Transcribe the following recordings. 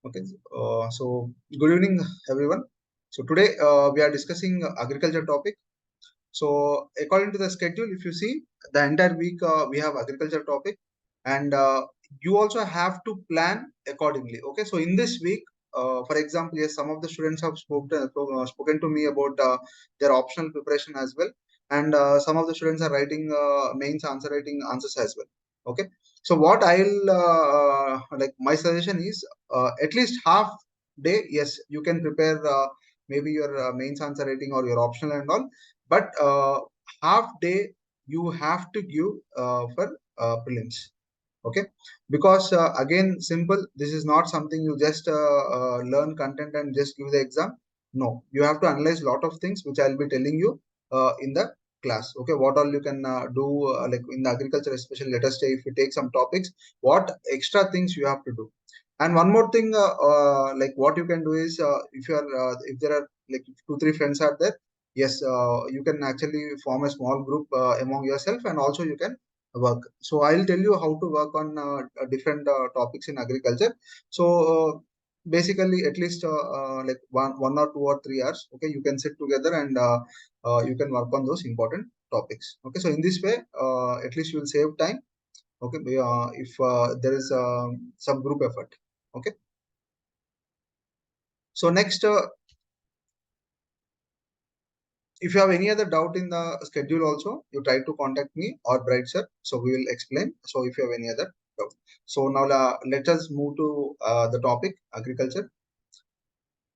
Okay, so good evening, everyone. So today we are discussing agriculture topic. So according to the schedule, if you see the entire week we have agriculture topic, and you also have to plan accordingly. Okay, so in this week, for example, yes, some of the students have spoken to me about their optional preparation as well, and some of the students are writing mains answer writing answers as well. Okay, so what I'll like my suggestion is at least half day. Yes, you can prepare maybe your mains answer writing or your optional and all, but half day you have to give for prelims. Okay, because again, simple, this is not something you just learn content and just give the exam. No, you have to analyze a lot of things which I'll be telling you in the class. Okay, what all you can do, like in the agriculture especially, let us say if you take some topics, what extra things you have to do. And one more thing, like what you can do is if you are if there are like 2 3 friends are there, yes, you can actually form a small group among yourself, and also you can work. So I'll tell you how to work on different topics in agriculture. So basically at least like one or 2 or 3 hours, okay, you can sit together and you can work on those important topics. Okay, so in this way at least you will save time. Okay, if there is some group effort. Okay, so next, if you have any other doubt in the schedule also, you try to contact me or Bright Sir. So we will explain. So if you have any other doubt. So now let us move to the topic agriculture.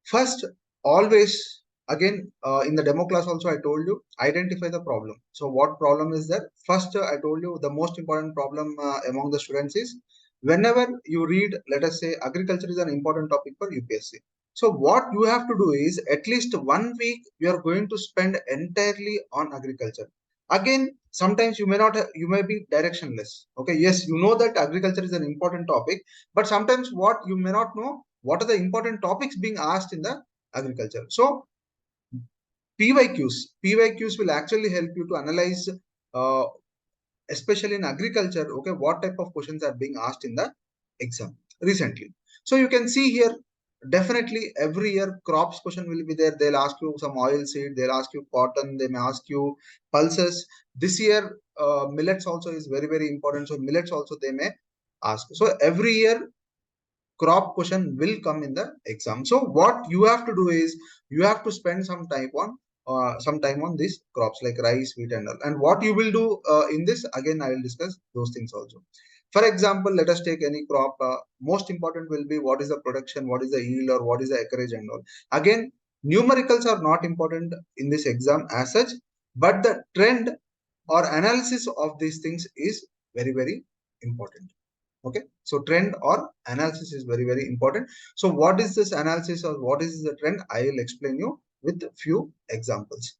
First, always again in the demo class also I told you identify the problem. So what problem is there? First, I told you the most important problem among the students is whenever you read, let us say agriculture is an important topic for UPSC. So what you have to do is at least 1 week you are going to spend entirely on agriculture. Again, sometimes you may not you may be directionless. Okay, yes, you know that agriculture is an important topic, but sometimes what you may not know, what are the important topics being asked in the agriculture. So PYQs will actually help you to analyze, uh, especially in agriculture, okay, what type of questions are being asked in the exam recently. So you can see here, definitely every year crops question will be there. They'll ask you some oil seed, they'll ask you cotton, they may ask you pulses. This year, millets also is very, very important. So millets also they may ask. So every year crop question will come in the exam. So what you have to do is you have to spend some time on these crops like rice, wheat, and all. And what you will do in this, again, I will discuss those things also. For example, let us take any crop. Most important will be what is the production, what is the yield, or what is the acreage and all. Again, numericals are not important in this exam as such, but the trend or analysis of these things is very, very important. Okay, so trend or analysis is very, very important. So what is this analysis or what is the trend? I will explain you with few examples.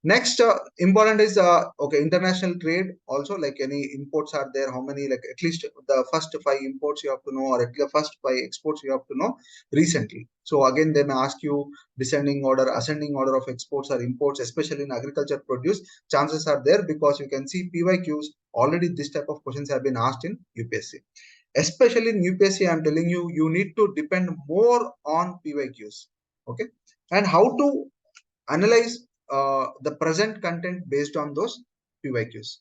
Next, important is okay, international trade also, like any imports are there, how many, like at least the first 5 imports you have to know, or at least the first 5 exports you have to know recently. So again, they may ask you descending order, ascending order of exports or imports, especially in agriculture produce. Chances are there because you can see PYQs already. This type of questions have been asked in UPSC. Especially in UPSC, I'm telling you, you need to depend more on PYQs. Okay, and how to analyze the present content based on those PYQs.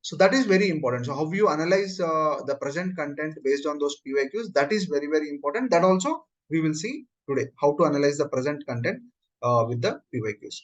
So that is very important. So how you analyze the present content based on those PYQs, that is very, very important. That also we will see today, how to analyze the present content with the PYQs.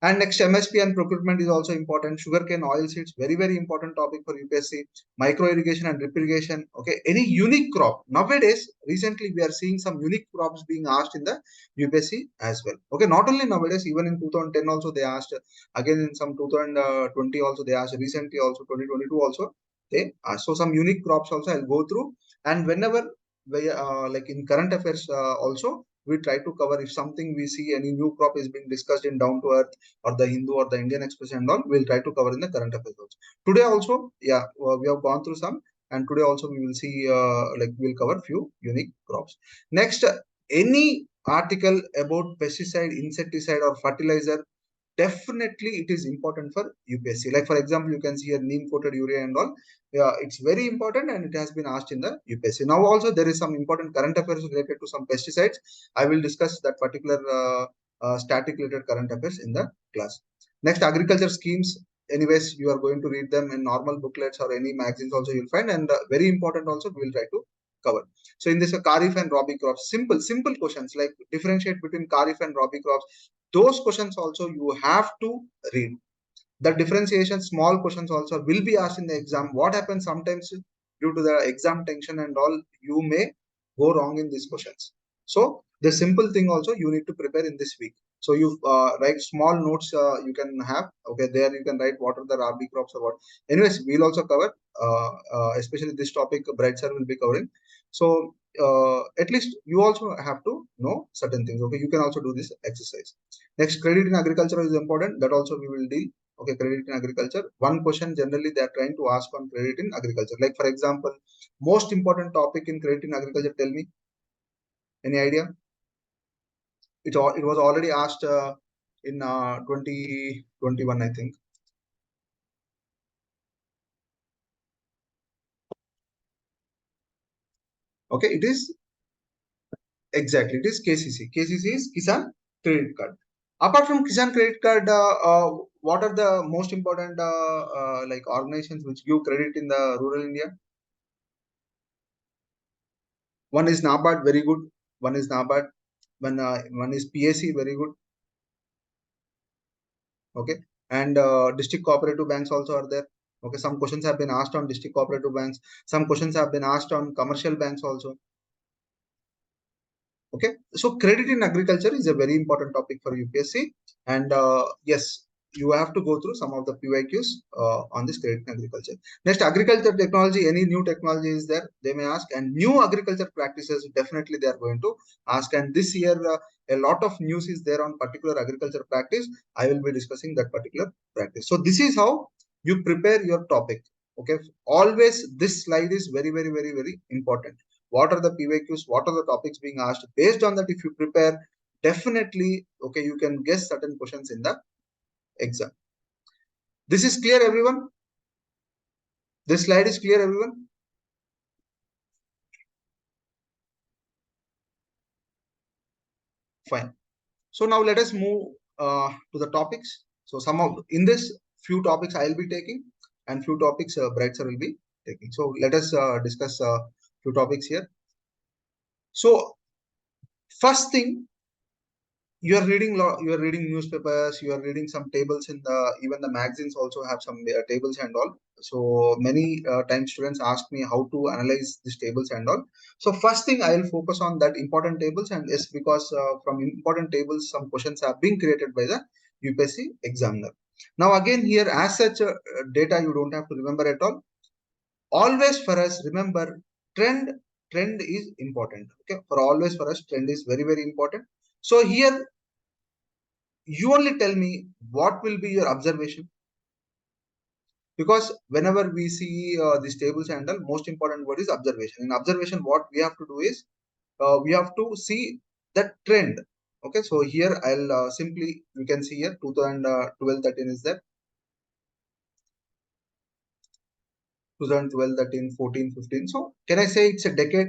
And next, MSP and procurement is also important. Sugarcane oil seeds, very, very important topic for UPSC. Micro irrigation and drip irrigation. Okay, any unique crop. Nowadays, recently we are seeing some unique crops being asked in the UPSC as well. Okay, not only nowadays, even in 2010 also they asked. Again in some 2020 also they asked. Recently also 2022 also they asked. So some unique crops also I'll go through. And whenever we like in current affairs also, we try to cover if something we see any new crop is being discussed in Down to Earth or the Hindu or the Indian Express and all, we'll try to cover in the current affairs also. Today also, yeah, we have gone through some, and today also we will see like we'll cover few unique crops. Next, any article about pesticide, insecticide, or fertilizer, definitely it is important for UPSC. Like for example, you can see here neem coated urea and all. Yeah, it's very important and it has been asked in the UPSC. Now also there is some important current affairs related to some pesticides. I will discuss that particular static related current affairs in the class. Next, agriculture schemes. Anyways, you are going to read them in normal booklets or any magazines also you'll find, and very important also we will try to cover. So in this, Kharif and Rabi crops, simple questions like differentiate between Kharif and Rabi crops. Those questions also you have to read. The differentiation, small questions also will be asked in the exam. What happens sometimes due to the exam tension and all, you may go wrong in these questions. So the simple thing also you need to prepare in this week. So you write small notes you can have. Okay, there you can write what are the Rabi crops or what. Anyways, we'll also cover, especially this topic, Bright Sir will be covering. So at least you also have to know certain things. Okay, you can also do this exercise. Next, credit in agriculture is important. That also we will deal. Okay, credit in agriculture. One question generally they are trying to ask on credit in agriculture. Like for example, most important topic in credit in agriculture. Tell me, any idea? It was already asked in 2021, I think. Okay, it is exactly, it is KCC. KCC is Kisan Credit Card. Apart from Kisan Credit Card, what are the most important like organizations which give credit in the rural India? One is NABARD, very good. One is NABARD. One is PAC, very good. Okay, and district cooperative banks also are there. Okay, some questions have been asked on district cooperative banks. Some questions have been asked on commercial banks also. Okay, so credit in agriculture is a very important topic for UPSC, and yes, you have to go through some of the PYQs on this credit in agriculture. Next, agriculture technology. Any new technology is there, they may ask, and new agriculture practices definitely they are going to ask. And this year, a lot of news is there on particular agriculture practice. I will be discussing that particular practice. So this is how you prepare your topic. Okay, always this slide is very important. What are the PYQs, what are the topics being asked? Based on that, if you prepare, definitely, okay, you can guess certain questions in the exam. This is clear, everyone? This slide is clear, everyone? Fine. So now let us move to the topics. So some of, in this, few topics I will be taking and few topics Bright Sir will be taking. So let us discuss few topics here. So first thing, you are reading you are reading newspapers, you are reading some tables in the, even the magazines also have some tables and all. So many times students ask me how to analyze these tables and all. So first thing I will focus on that important tables, and it's because from important tables some questions are being created by the UPSC examiner. Now again here, as such data you don't have to remember at all. Always for us, remember, trend is important. Okay, for always for us, trend is very important. So here you only tell me what will be your observation, because whenever we see these tables handle, most important word is observation. In observation, what we have to do is we have to see the trend. Okay, so here I'll simply, you can see here 2012 13 is there, 2012 13 14 15. So can I say it's a decade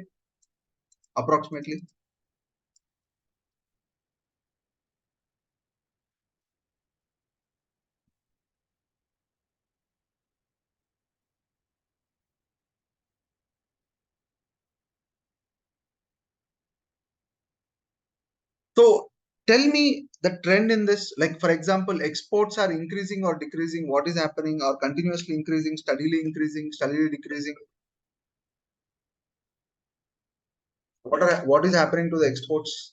approximately? So tell me the trend in this, like for example, exports are increasing or decreasing, what is happening, or continuously increasing, steadily decreasing? What is happening to the exports?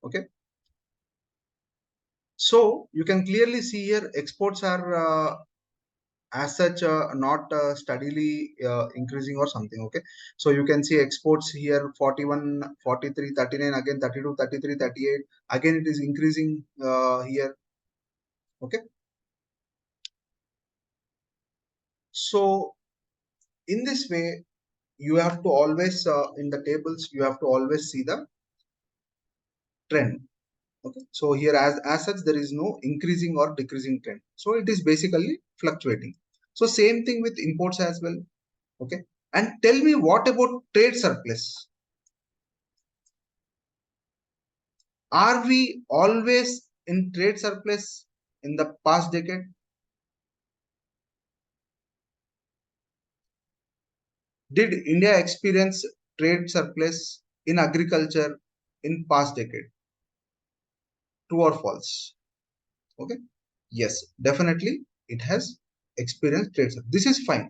Okay, so you can clearly see here exports are as such not steadily increasing or something. Okay, so you can see exports here 41, 43, 39, again 32, 33, 38, again it is increasing here. Okay, so in this way you have to always in the tables you have to always see the trend. Okay, so here as such there is no increasing or decreasing trend, so it is basically fluctuating. So same thing with imports as well. Okay, and tell me, what about trade surplus? Are we always in trade surplus in the past decade? Did India experience trade surplus in agriculture in past decade? True or false? Okay. Yes, definitely it has experienced trade surplus. This is fine.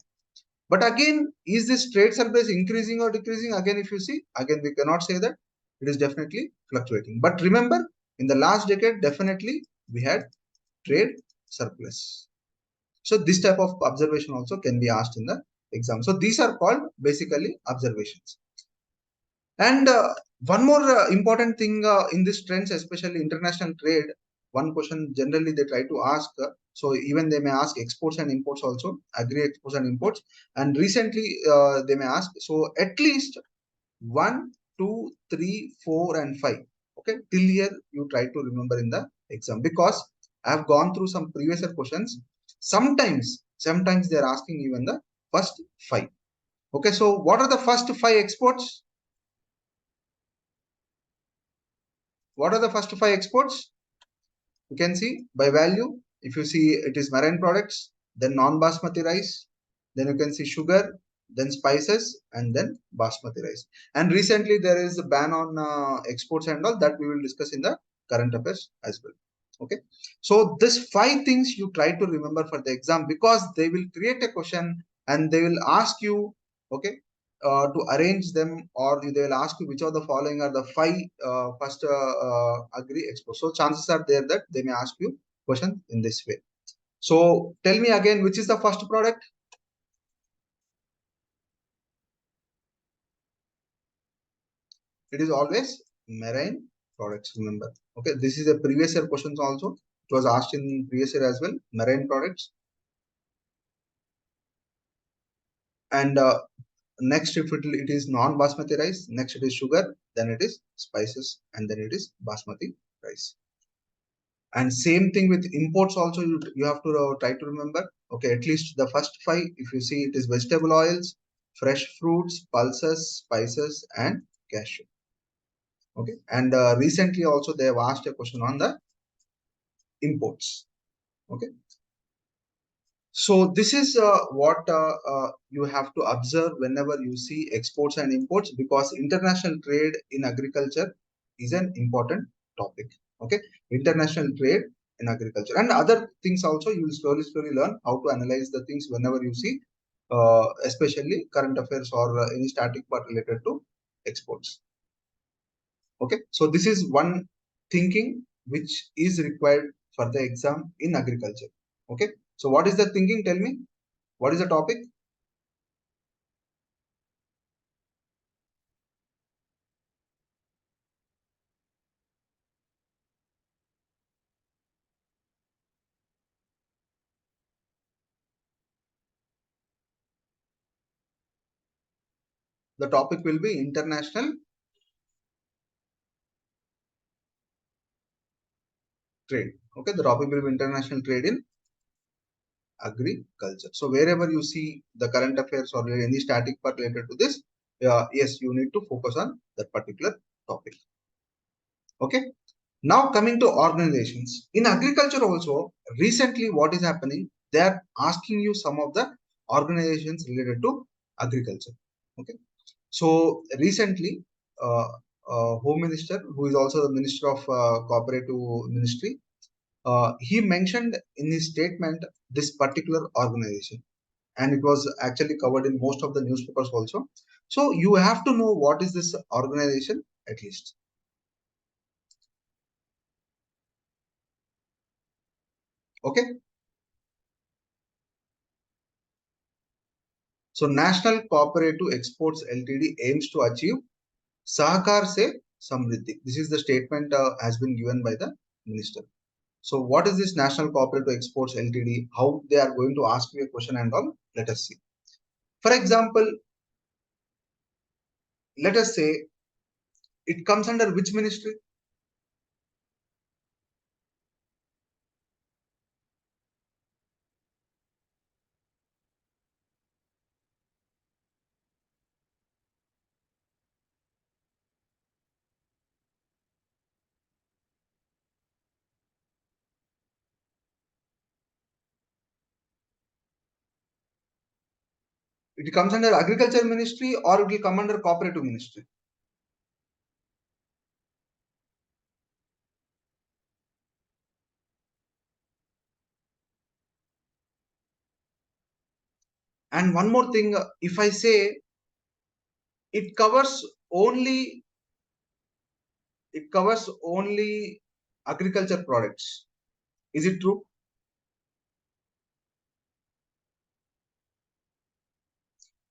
But again, is this trade surplus increasing or decreasing? Again, if you see, again, we cannot say that. It is definitely fluctuating. But remember, in the last decade, definitely we had trade surplus. So this type of observation also can be asked in the exam. So these are called basically observations. And one more important thing in this trends, especially international trade, one question generally they try to ask. So even they may ask exports and imports also, agri exports and imports. And recently they may ask, so at least 1, 2, 3, 4, and 5. Okay, till here you try to remember in the exam, because I have gone through some previous year questions. Sometimes they are asking even the first 5. Okay, so what are the first 5 exports? What are the first 5 exports? You can see by value. If you see, it is marine products, then non-basmati rice, then you can see sugar, then spices, and then basmati rice. And recently there is a ban on exports and all that we will discuss in the current affairs as well. Okay, so this 5 things you try to remember for the exam, because they will create a question and they will ask you. Okay, to arrange them, or they will ask you which of the following are the 5 first agree expo. So chances are there that they may ask you question in this way. So tell me again, which is the first product? It is always marine products, remember. Okay, this is a previous year questions also. It was asked in previous year as well, marine products. And next, if it is non-basmati rice, next it is sugar, then it is spices, and then it is basmati rice. And same thing with imports also, you have to try to remember. Okay, at least the first 5, if you see, it is vegetable oils, fresh fruits, pulses, spices, and cashew. Okay, and recently also they have asked a question on the imports. Okay, so this is what you have to observe whenever you see exports and imports, because international trade in agriculture is an important topic. Okay, international trade in agriculture and other things also, you will slowly learn how to analyze the things whenever you see, especially current affairs or any static part related to exports. Okay, so this is one thinking which is required for the exam in agriculture. Okay, so what is the thinking? Tell me. What is the topic? The topic will be international trade. Okay, the topic will be international trade in agriculture. So wherever you see the current affairs or any static part related to this, yes, you need to focus on that particular topic. Okay. Now coming to organizations in agriculture also, recently what is happening? They are asking you some of the organizations related to agriculture. Okay. So recently, Home Minister, who is also the Minister of Cooperative Ministry, he mentioned in his statement this particular organization, and it was actually covered in most of the newspapers also. So you have to know what is this organization at least. Okay. So National Cooperative Exports Ltd aims to achieve Sahakar se Samriddhi. This is the statement has been given by the minister. So what is this National Cooperative Exports Ltd? How they are going to ask you a question and all? Let us see. For example, let us say it comes under which ministry? It comes under Agriculture Ministry or it will come under Cooperative Ministry. And one more thing, if I say it covers only agriculture products, is it true?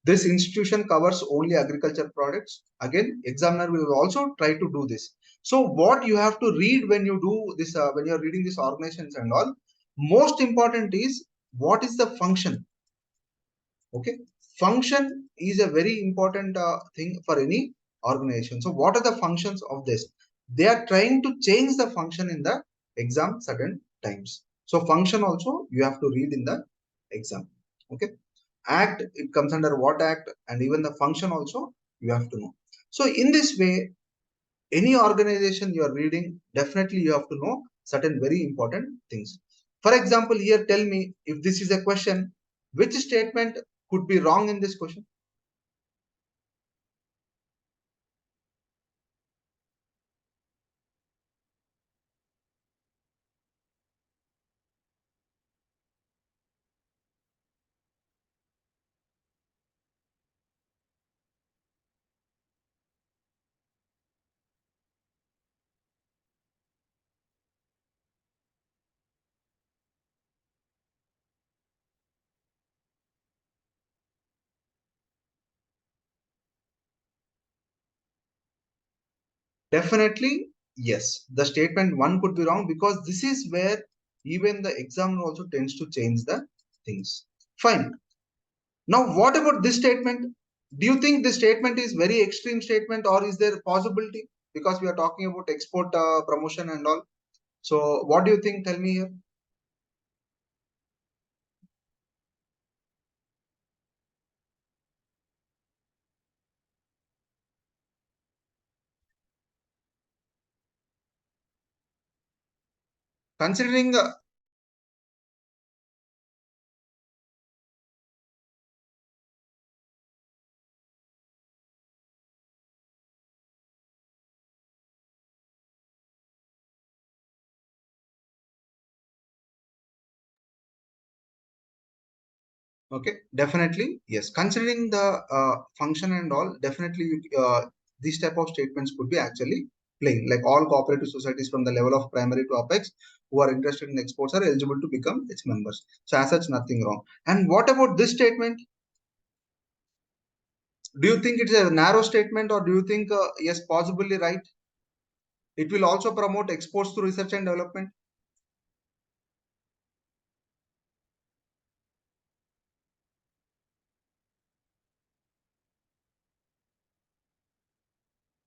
This institution covers only agriculture products. Again, examiner will also try to do this. So what you have to read when you do this, when you're reading these organizations and all, most important is what is the function. Okay, function is a very important thing for any organization. So what are the functions of this? They are trying to change the function in the exam certain times. So function also you have to read in the exam. Okay, act, it comes under what act, and even the function also you have to know. So in this way, any organization you are reading, definitely you have to know certain very important things. For example, here tell me, if this is a question, which statement could be wrong in this question? Definitely yes, the statement one could be wrong, because this is where even the examiner also tends to change the things. Fine. Now what about this statement? Do you think this statement is very extreme statement, or is there a possibility, because we are talking about export promotion and all? So what do you think? Tell me here. Considering okay, definitely yes. Considering the function and all, definitely these type of statements could be actually plain. Like all cooperative societies from the level of primary to apex who are interested in exports are eligible to become its members. So as such, nothing wrong. And what about this statement? Do you think it's a narrow statement, or do you think yes, possibly right? It will also promote exports through research and development.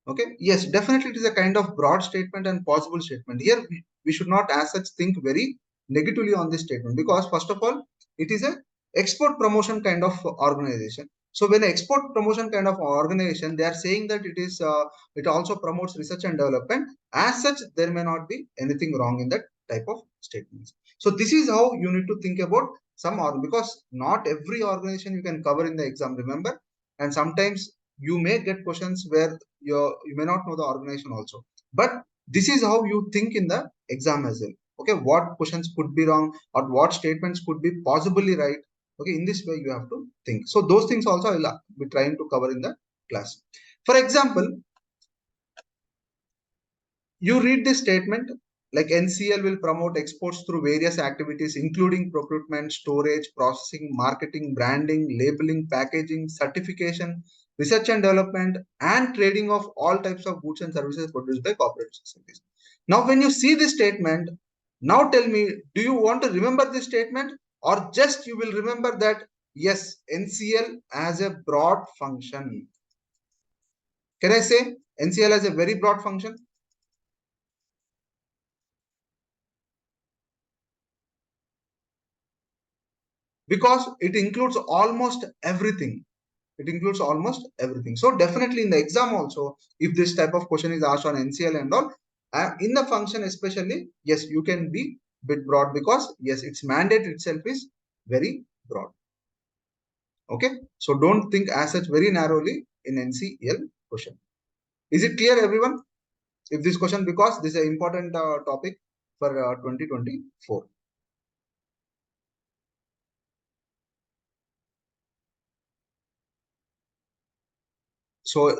Okay, yes, definitely it is a kind of broad statement and possible statement. Here we should not as such think very negatively on this statement, because first of all, it is a export promotion kind of organization. So when export promotion kind of organization, they are saying that it is it also promotes research and development. As such, there may not be anything wrong in that type of statements. So this is how you need to think about some because not every organization you can cover in the exam, remember. And sometimes you may get questions where you may not know the organization also, but this is how you think in the exam as well. Okay, what questions could be wrong, or what statements could be possibly right? Okay, in this way you have to think. So those things also I'll be trying to cover in the class. For example, you read this statement, Like NCL will promote exports through various activities, including procurement, storage, processing, marketing, branding, labeling, packaging, certification, research and development, and trading of all types of goods and services produced by cooperative societies. Now, when you see this statement, now tell me, do you want to remember this statement, or just you will remember that, yes, NCL has a broad function? Can I say NCL has a very broad function? Because it includes almost everything. It includes almost everything. So definitely in the exam also, if this type of question is asked on NCL and all, in the function especially, yes, you can be bit broad, because yes, its mandate itself is very broad. Okay, so don't think as such very narrowly in NCL question. Is it clear, everyone? If this question, because this is an important topic for 2024. So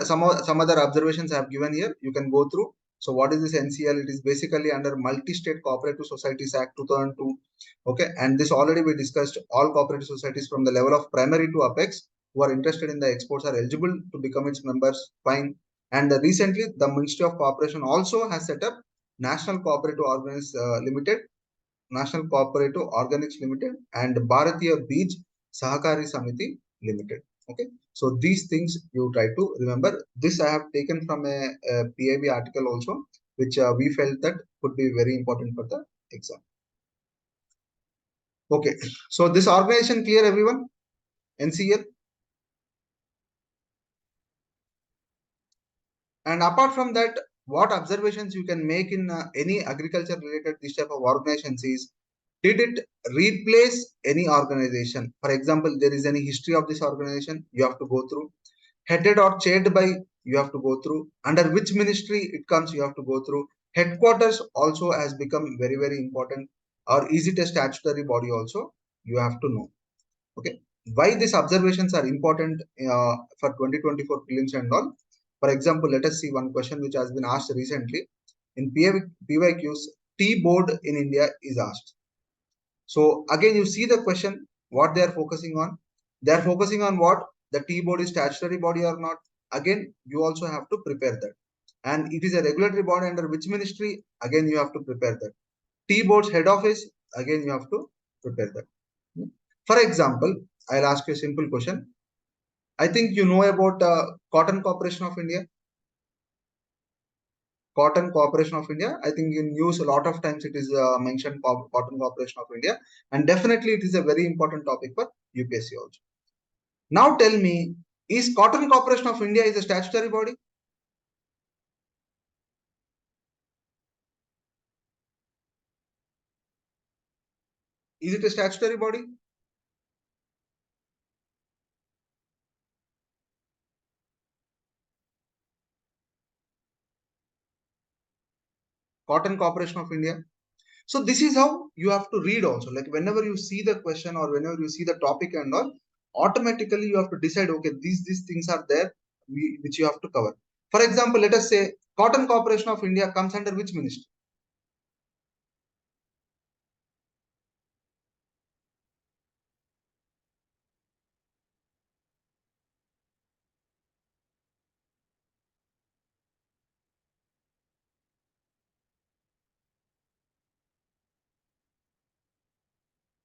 some other observations I have given here, you can go through. So what is this NCL? It is basically under Multi-State Cooperative Societies Act 2002. Okay, and this already we discussed. All cooperative societies from the level of primary to apex who are interested in the exports are eligible to become its members. Fine. And recently, the Ministry of Cooperation also has set up National Cooperative Organics Limited, National Cooperative Organics Limited, and Bharatiya Beej Sahakari Samiti Limited. Okay, so these things you try to remember. This I have taken from a PIB article also, which we felt that could be very important for the exam. Okay, so this organization clear, everyone? NCL. And apart from that, what observations you can make in any agriculture related this type of organizations is, did it replace any organization? For example, there is any history of this organization, you have to go through. Headed or chaired by, you have to go through. Under which ministry it comes, you have to go through. Headquarters also has become very, very important. Or is it a statutory body also? You have to know. Okay. Why these observations are important for 2024 prelims and all? For example, let us see one question which has been asked recently. In PYQs, T board in India is asked. So again, you see the question, what they are focusing on. They are focusing on what? The T board is statutory body or not. Again, you also have to prepare that. And it is a regulatory body under which ministry? Again, you have to prepare that. T board's head office? Again, you have to prepare that. For example, I'll ask you a simple question. I think you know about Cotton Corporation of India. Cotton Corporation of India. I think in news a lot of times it is mentioned Cotton Corporation of India, and definitely it is a very important topic for UPSC also. Now tell me, is Cotton Corporation of India is a statutory body? Is it a statutory body? Cotton Corporation of India. So this is how you have to read also. Like whenever you see the question or whenever you see the topic and all, automatically you have to decide, okay, these things are there, which you have to cover. For example, let us say Cotton Corporation of India comes under which ministry?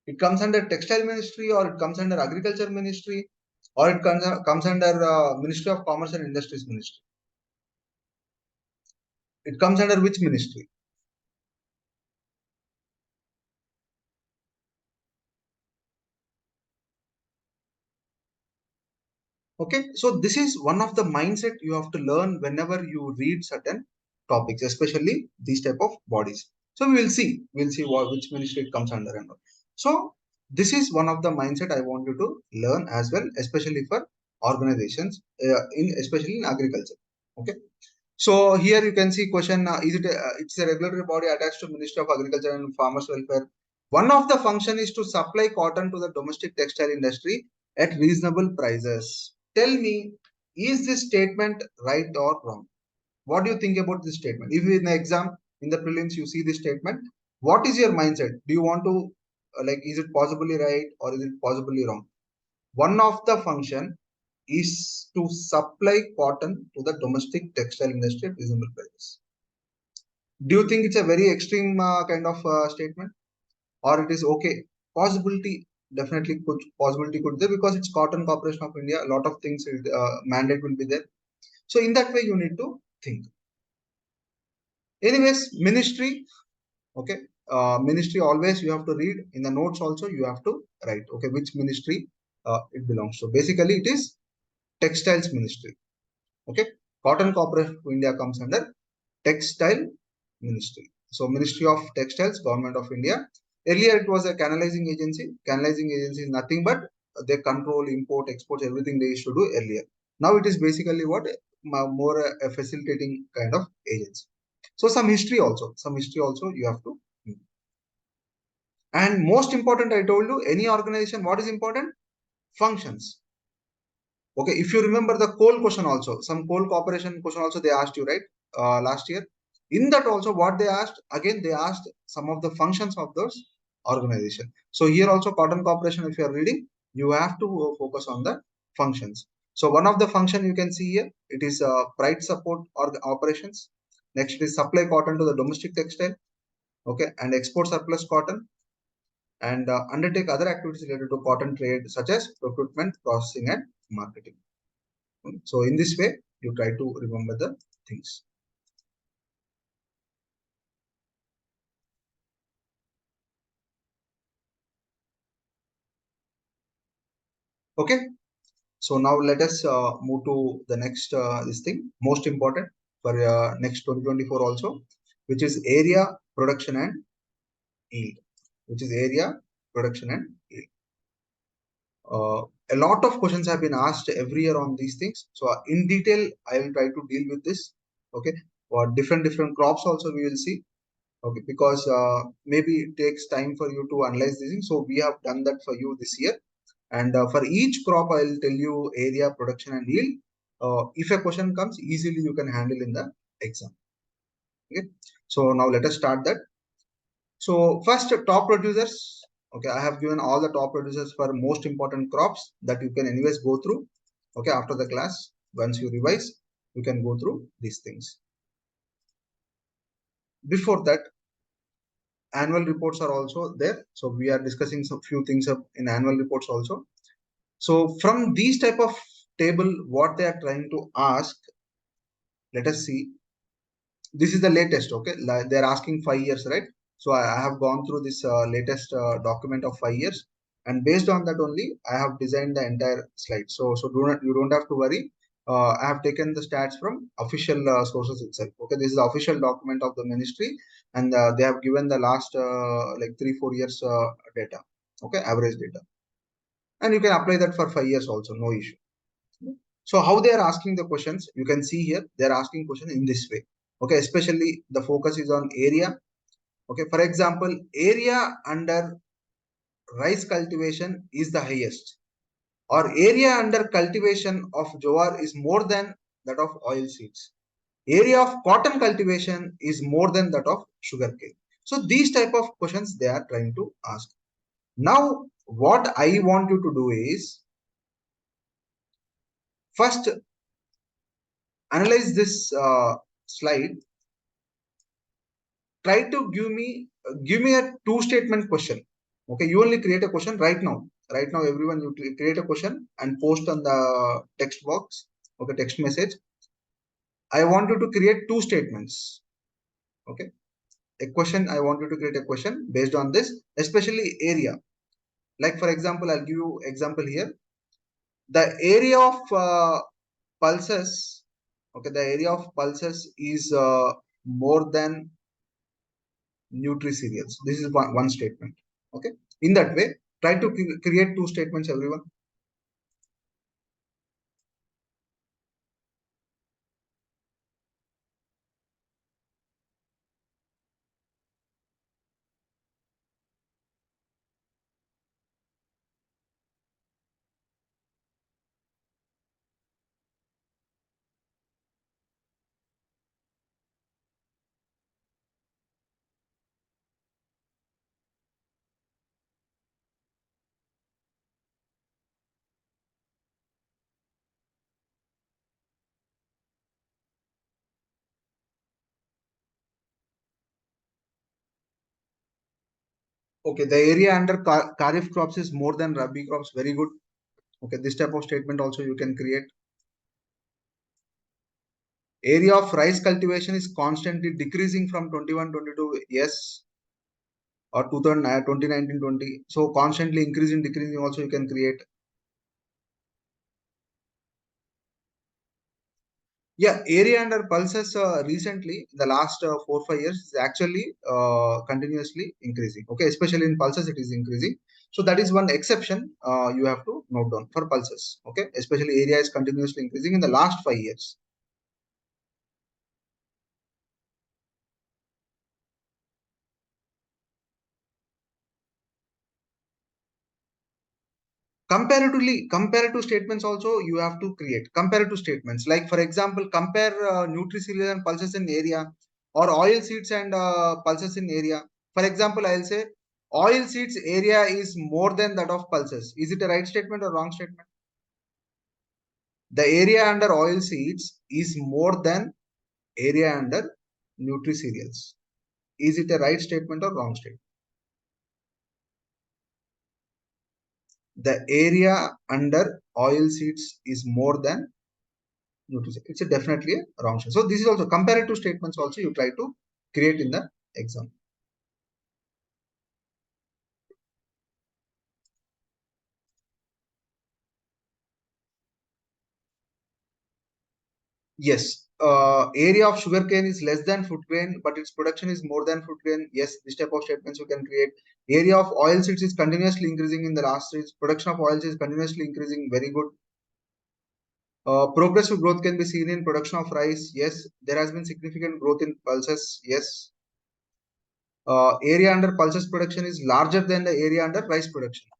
It comes under Textile Ministry, or it comes under Agriculture Ministry, or it comes under Ministry of Commerce and Industries Ministry. It comes under which ministry? Okay, so this is one of the mindset you have to learn whenever you read certain topics, especially these type of bodies. So we'll see which ministry it comes under and all. So this is one of the mindset I want you to learn as well, especially for organizations, especially in agriculture. Okay. So here you can see question, it's a regulatory body attached to Ministry of Agriculture and Farmers Welfare. One of the function is to supply cotton to the domestic textile industry at reasonable prices. Tell me, is this statement right or wrong? What do you think about this statement? If in the exam, in the prelims you see this statement, what is your mindset? Do you want to like, is it possibly right or is it possibly wrong? One of the function is to supply cotton to the domestic textile industry at reasonable prices. Do you think it's a very extreme kind of statement, or it is okay? Possibility, definitely could, possibility could there, because it's Cotton Corporation of India, a lot of things mandate will be there. So in that way you need to think. Anyways, ministry, okay, ministry always you have to read in the notes, also you have to write, okay, which ministry it belongs to. Basically it is textiles ministry, okay. Cotton Corporation of India comes under textile ministry. So Ministry of Textiles, Government of India. Earlier it was a canalizing agency. Canalizing agency is nothing but they control import, exports, everything they used to do earlier. Now it is basically what, more a facilitating kind of agency. So some history also, you have to. And most important, I told you, any organization, what is important? Functions. Okay, if you remember the coal question also, some coal corporation question also they asked you, right? Last year. In that also what they asked, again they asked some of the functions of those organization. So here also Cotton Corporation, if you are reading, you have to focus on the functions. So one of the function you can see here, it is price support or operations. Next is supply cotton to the domestic textile, okay, and export surplus cotton, and undertake other activities related to cotton trade such as procurement, processing, and marketing. So in this way, you try to remember the things. Okay. So now let us move to the next this thing, most important for next 2024 also, which is area, production, and yield. Which is area, production, and yield. A lot of questions have been asked every year on these things. So in detail, I will try to deal with this. Okay. For different crops also we will see. Okay, because maybe it takes time for you to analyze this thing. So we have done that for you this year. And for each crop, I will tell you area, production, and yield. If a question comes, easily you can handle in the exam. Okay. So now let us start that. So first, top producers. Okay, I have given all the top producers for most important crops that you can anyways go through. Okay, after the class, once you revise, you can go through these things. Before that, annual reports are also there. So we are discussing some few things in annual reports also. So from these type of table, what they are trying to ask, let us see. This is the latest, okay? They're asking 5 years, right? So I have gone through this latest document of 5 years, and based on that only, I have designed the entire slide. So you don't have to worry. I have taken the stats from official sources itself. Okay, this is the official document of the ministry, and they have given the last like 3-4 years data. Okay, average data, and you can apply that for 5 years also, no issue. So how they are asking the questions, you can see here, they are asking question in this way. Okay, especially the focus is on area. Okay, for example, area under rice cultivation is the highest, or area under cultivation of jowar is more than that of oil seeds. Area of cotton cultivation is more than that of sugarcane. So these type of questions they are trying to ask. Now, what I want you to do is first analyze this slide. Try to give me a two statement question. Okay, you only create a question right now. Right now, everyone, you create a question and post on the text box. Okay, text message. I want you to create two statements. Okay, a question. I want you to create a question based on this, especially area. Like for example, I'll give you example here. The area of pulses. Okay, the area of pulses is more than nutri cereals. This is one statement. Okay, in that way, try to create two statements, everyone. Okay, the area under Kharif crops is more than Rabi crops. Very good. Okay, this type of statement also you can create. Area of rice cultivation is constantly decreasing from 21-22. Yes. Or 2019-20. So constantly increasing, decreasing also you can create. Yeah, area under pulses recently, the last 4-5 years is actually continuously increasing. Okay, especially in pulses, it is increasing. So that is one exception you have to note down for pulses. Okay, especially area is continuously increasing in the last 5 years. Comparative statements also you have to create comparative statements, like for example compare nutriciliary and pulses in area, or oil seeds and pulses in area. For example, I'll say oil seeds area is more than that of pulses. Is it a right statement or wrong statement? The area under oil seeds is more than area under nutricereals. Is it a right statement or wrong statement? The area under oil seeds is more than nutrition. It's a definitely a wrong statement. So this is also comparative statements also you try to create in the exam. Yes, area of sugarcane is less than food grain, but its production is more than food grain. Yes, this type of statements you can create. Area of oil seeds is continuously increasing in the last years. Production of oil seeds is continuously increasing. Very good. Progressive growth can be seen in production of rice. Yes, there has been significant growth in pulses. Yes. Area under pulses production is larger than the area under rice production.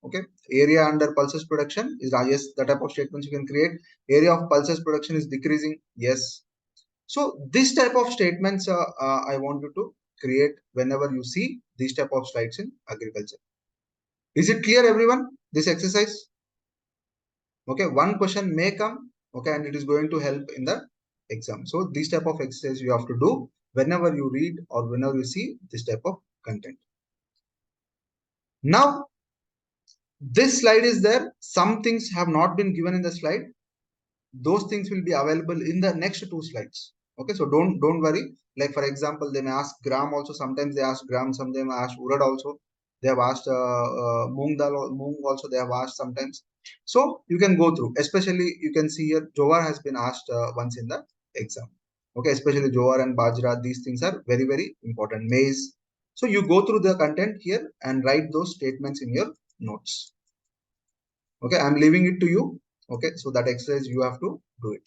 Okay, area under pulses production is yes, the type of statements you can create. Area of pulses production is decreasing. Yes. So this type of statements I want you to create whenever you see these type of slides in agriculture. Is it clear, everyone, this exercise? Okay, one question may come, okay, and it is going to help in the exam. So this type of exercise you have to do whenever you read or whenever you see this type of content. Now this slide is there. Some things have not been given in the slide. Those things will be available in the next 2 slides. Okay, so don't worry. Like for example, they may ask gram also. Sometimes they ask gram. Sometimes they ask urad also. They have asked moong dal, moong also. They have asked sometimes. So you can go through. Especially you can see here jowar has been asked once in the exam. Okay, especially jowar and bajra. These things are very important. Maize. So you go through the content here and write those statements in your notes. Okay, I'm leaving it to you. Okay, so that exercise you have to do it.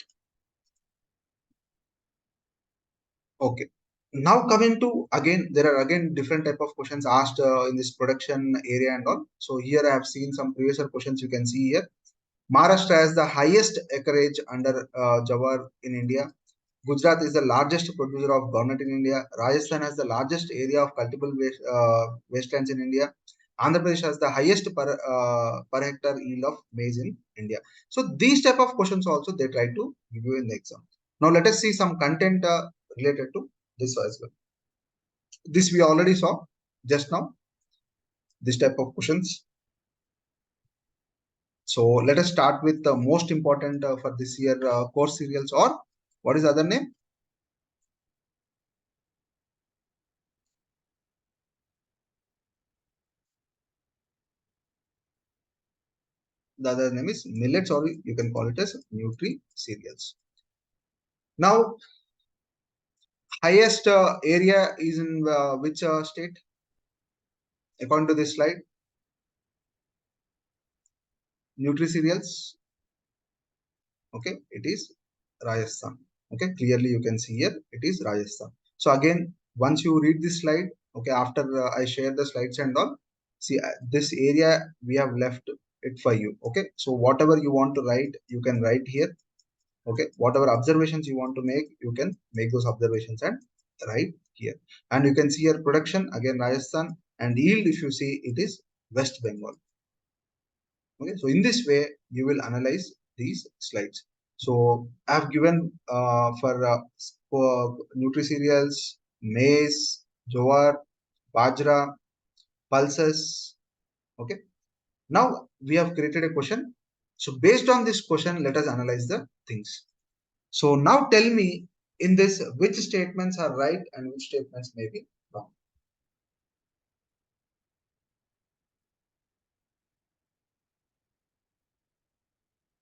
Okay, now coming to again, there are again different type of questions asked in this production area and all. So here I have seen some previous questions. You can see here Maharashtra has the highest acreage under jawar in India. Gujarat is the largest producer of garnet in India. Rajasthan has the largest area of cultivable wastelands in India. Andhra Pradesh has the highest per hectare yield of maize in India. So these type of questions also they try to give you in the exam. Now let us see some content related to this as well. This we already saw just now. This type of questions. So let us start with the most important for this year course serials, or what is the other name? The other name is millets, or you can call it as nutri cereals. Now, highest area is in which state? According to this slide, nutri cereals. Okay, it is Rajasthan. Okay, clearly you can see here it is Rajasthan. So again, once you read this slide, okay, after I share the slides and all, see this area we have left it for you. Okay, so whatever you want to write, you can write here. Okay, whatever observations you want to make, you can make those observations and write here. And you can see here production again Rajasthan, and yield if you see it is West Bengal. Okay, so in this way you will analyze these slides. So I have given for nutri cereals, maize, jowar, bajra, pulses. Okay. Now we have created a question. So based on this question, let us analyze the things. So now tell me in this which statements are right and which statements may be wrong.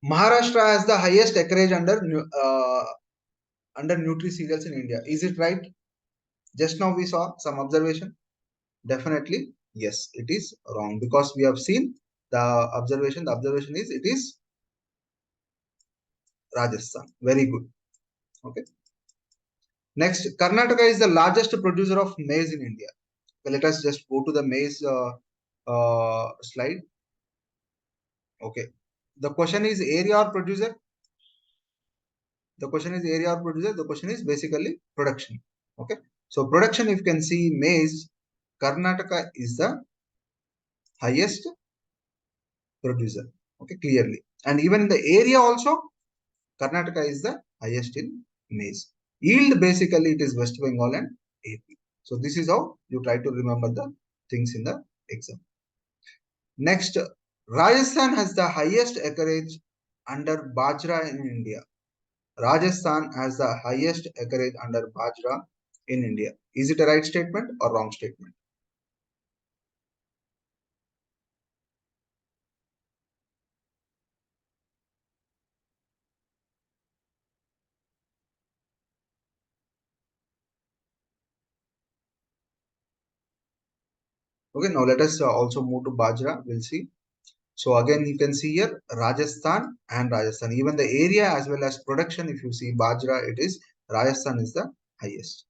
Maharashtra has the highest acreage under nutri cereals in India. Is it right? Just now we saw some observation. Definitely yes, it is wrong because we have seen the observation. The observation is it is Rajasthan. Very good. Okay. Next, Karnataka is the largest producer of maize in India. Okay, let us just go to the maize slide. Okay. The question is area or producer? The question is area or producer? The question is basically production. Okay. So production, if you can see maize, Karnataka is the highest producer. Okay, clearly. And even in the area also, Karnataka is the highest in maize. Yield basically it is West Bengal and AP. So this is how you try to remember the things in the exam. Next, Rajasthan has the highest acreage under Bajra in India. Rajasthan has the highest acreage under Bajra in India. Is it a right statement or wrong statement? Okay, now let us also move to Bajra. We'll see. So again, you can see here Rajasthan and Rajasthan. Even the area as well as production, if you see Bajra, it is Rajasthan is the highest.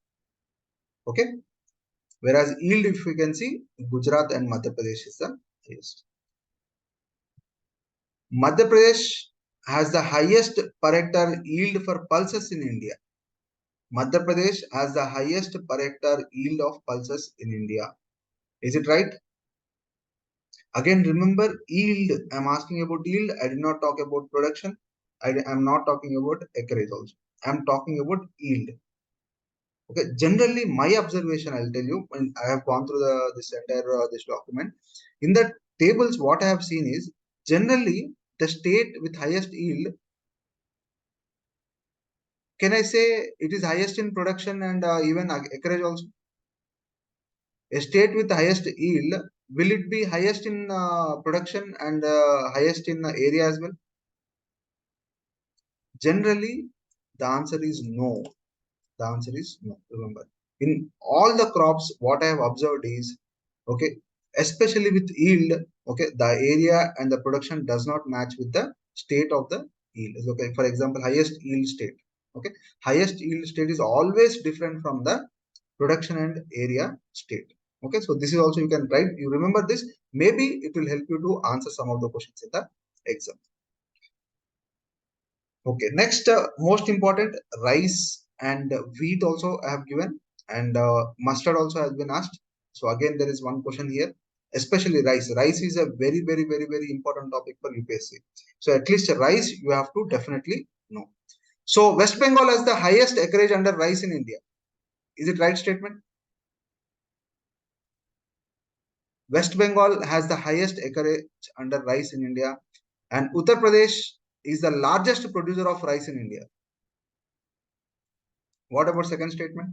Okay. Whereas yield, if we can see, Gujarat and Madhya Pradesh is the highest. Madhya Pradesh has the highest per hectare yield for pulses in India. Madhya Pradesh has the highest per hectare yield of pulses in India. Is it right? Again, remember yield. I'm asking about yield. I did not talk about production. I am not talking about acreage also. I'm talking about yield. Okay. Generally, my observation, I'll tell you, when I have gone through this entire this document. In the tables, what I have seen is generally the state with highest yield. Can I say it is highest in production and even acreage also? A state with the highest yield, will it be highest in production and highest in area as well? Generally, the answer is no. The answer is no. Remember, in all the crops, what I have observed is, okay, especially with yield, okay, the area and the production does not match with the state of the yield. Okay, for example, highest yield state. Okay, highest yield state is always different from the production and area state. Okay, so this is also you can write. You remember this. Maybe it will help you to answer some of the questions in the exam. Okay, next, most important, rice and wheat also I have given, and mustard also has been asked. So again, there is one question here, especially rice. Rice is a very, very, very, very important topic for UPSC. So at least rice you have to definitely know. So West Bengal has the highest acreage under rice in India. Is it right statement? West Bengal has the highest acreage under rice in India, and Uttar Pradesh is the largest producer of rice in India. What about second statement?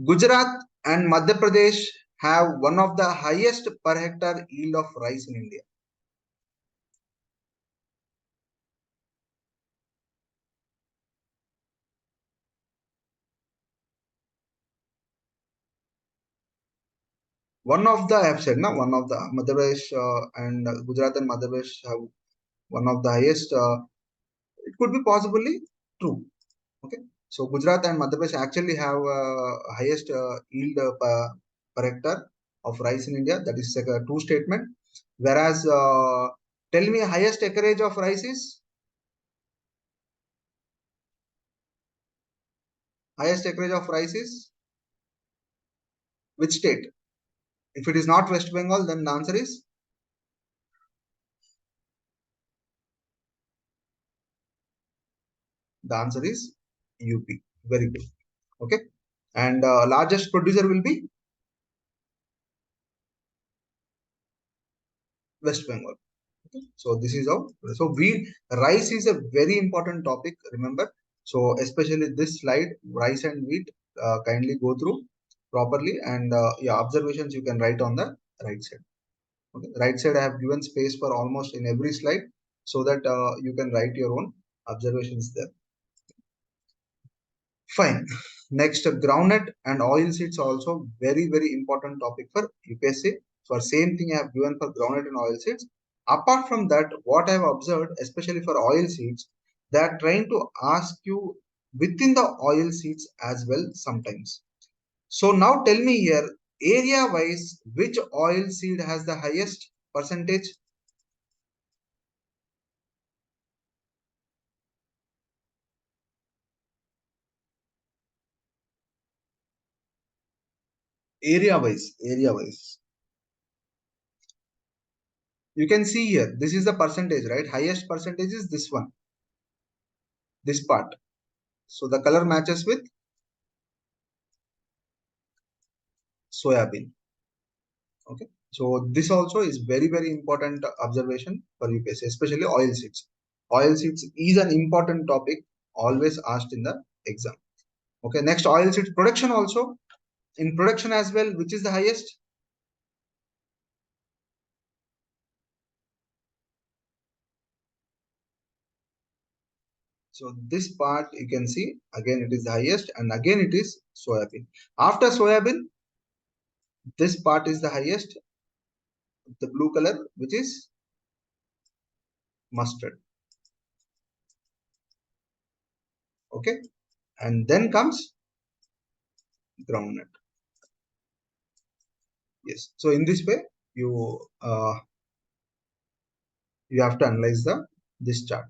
Gujarat and Madhya Pradesh have one of the highest per hectare yield of rice in India. One of the I have said now, one of the Madhya Pradesh and Gujarat and Madhya Pradesh have one of the highest. It could be possibly true. Okay, so Gujarat and Madhya Pradesh actually have highest yield per hectare of rice in India. That is like a true statement. Whereas, tell me highest acreage of rice is highest acreage of rice is which state? If it is not West Bengal, then the answer is UP. Very good. Okay. And largest producer will be West Bengal. Okay. So this is how. So rice is a very important topic. Remember. So especially this slide, rice and wheat, kindly go through properly, and yeah, observations you can write on the right side. Okay. Right side I have given space for almost in every slide, so that you can write your own observations there. Fine. Next, groundnut and oil seeds also very important topic for UPSC. For same thing I have given for groundnut and oil seeds. Apart from that, what I have observed, especially for oil seeds, they are trying to ask you within the oil seeds as well sometimes. So now tell me here, area wise, which oil seed has the highest percentage? Area wise. You can see here, this is the percentage, right? Highest percentage is this one, this part. So the color matches with soybean. Okay. So this also is very important observation for UPSC, especially oil seeds. Oil seeds is an important topic always asked in the exam. Okay. Next, oil seeds production also. In production as well, which is the highest? So this part you can see again it is the highest, and again it is soybean. After soybean, this part is the highest, the blue color, which is mustard. Okay. And then comes groundnut. Yes. So in this way, you have to analyze this chart.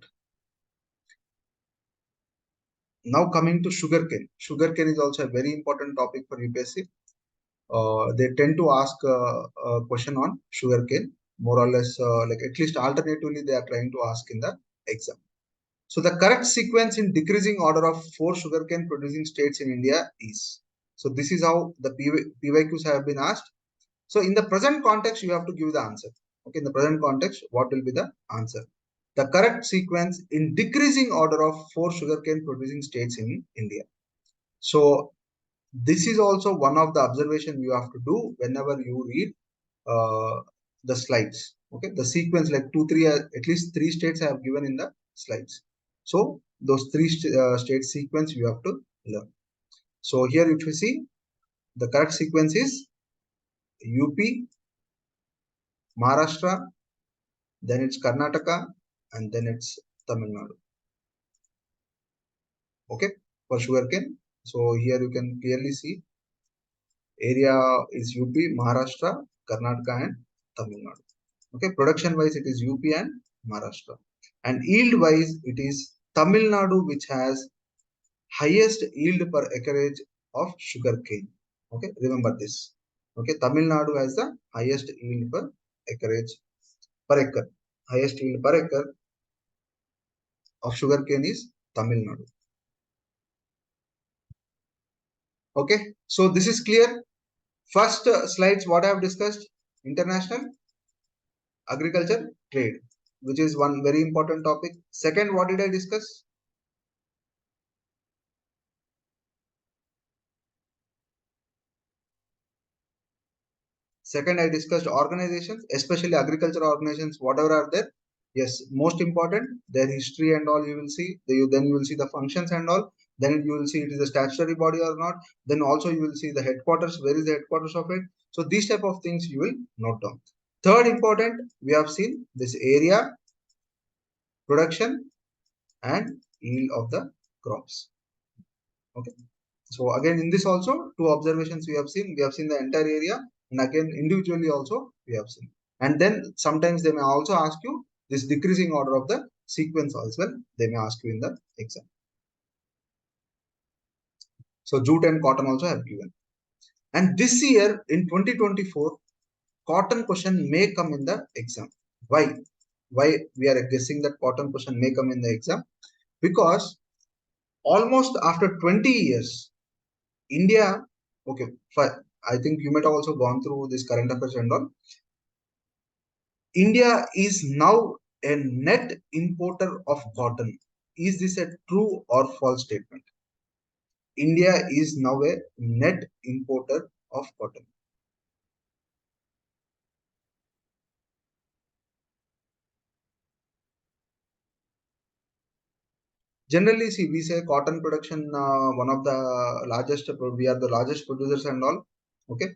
Now coming to sugarcane. Sugarcane is also a very important topic for UPSC. They tend to ask a question on sugarcane, more or less like at least alternatively they are trying to ask in the exam. So the correct sequence in decreasing order of 4 sugarcane producing states in India is. So this is how the PYQs have been asked. So in the present context, you have to give the answer. Okay, in the present context, what will be the answer? The correct sequence in decreasing order of 4 sugarcane producing states in India. So this is also one of the observation you have to do whenever you read the slides. Okay, the sequence like 2, 3, at least 3 states I have given in the slides. So those 3 state sequence you have to learn. So here if you see, the correct sequence is UP, Maharashtra, then it's Karnataka, and then it's Tamil Nadu. Okay, for sugarcane. So here you can clearly see area is UP, Maharashtra, Karnataka, and Tamil Nadu. Okay, production wise it is UP and Maharashtra, and yield wise it is Tamil Nadu which has highest yield per acreage of sugarcane. Okay, remember this. Okay, Tamil Nadu has the highest yield per acreage per acre. Highest yield per acre of sugarcane is Tamil Nadu. Okay, so this is clear. First slides, what I have discussed, international agriculture trade, which is one very important topic. Second, what did I discuss? Second, I discussed organizations, especially agriculture organizations, whatever are there. Yes, most important, their history and all you will see. Then you will see the functions and all. Then you will see it is a statutory body or not. Then also you will see the headquarters. Where is the headquarters of it? So these type of things you will note down. Third important, we have seen this area, production, and yield of the crops. Okay. So again, in this also, two observations we have seen. We have seen the entire area, and again, individually also we have seen. And then sometimes they may also ask you this decreasing order of the sequence as well. They may ask you in the exam. So jute and cotton also have given. And this year in 2024, cotton question may come in the exam. Why? Why we are guessing that cotton question may come in the exam? Because almost after 20 years, India, okay, I think you might have also gone through this current affairs and all. India is now a net importer of cotton. Is this a true or false statement? India is now a net importer of cotton. Generally, see, we say cotton production, one of the largest, we are the largest producers and all. Okay.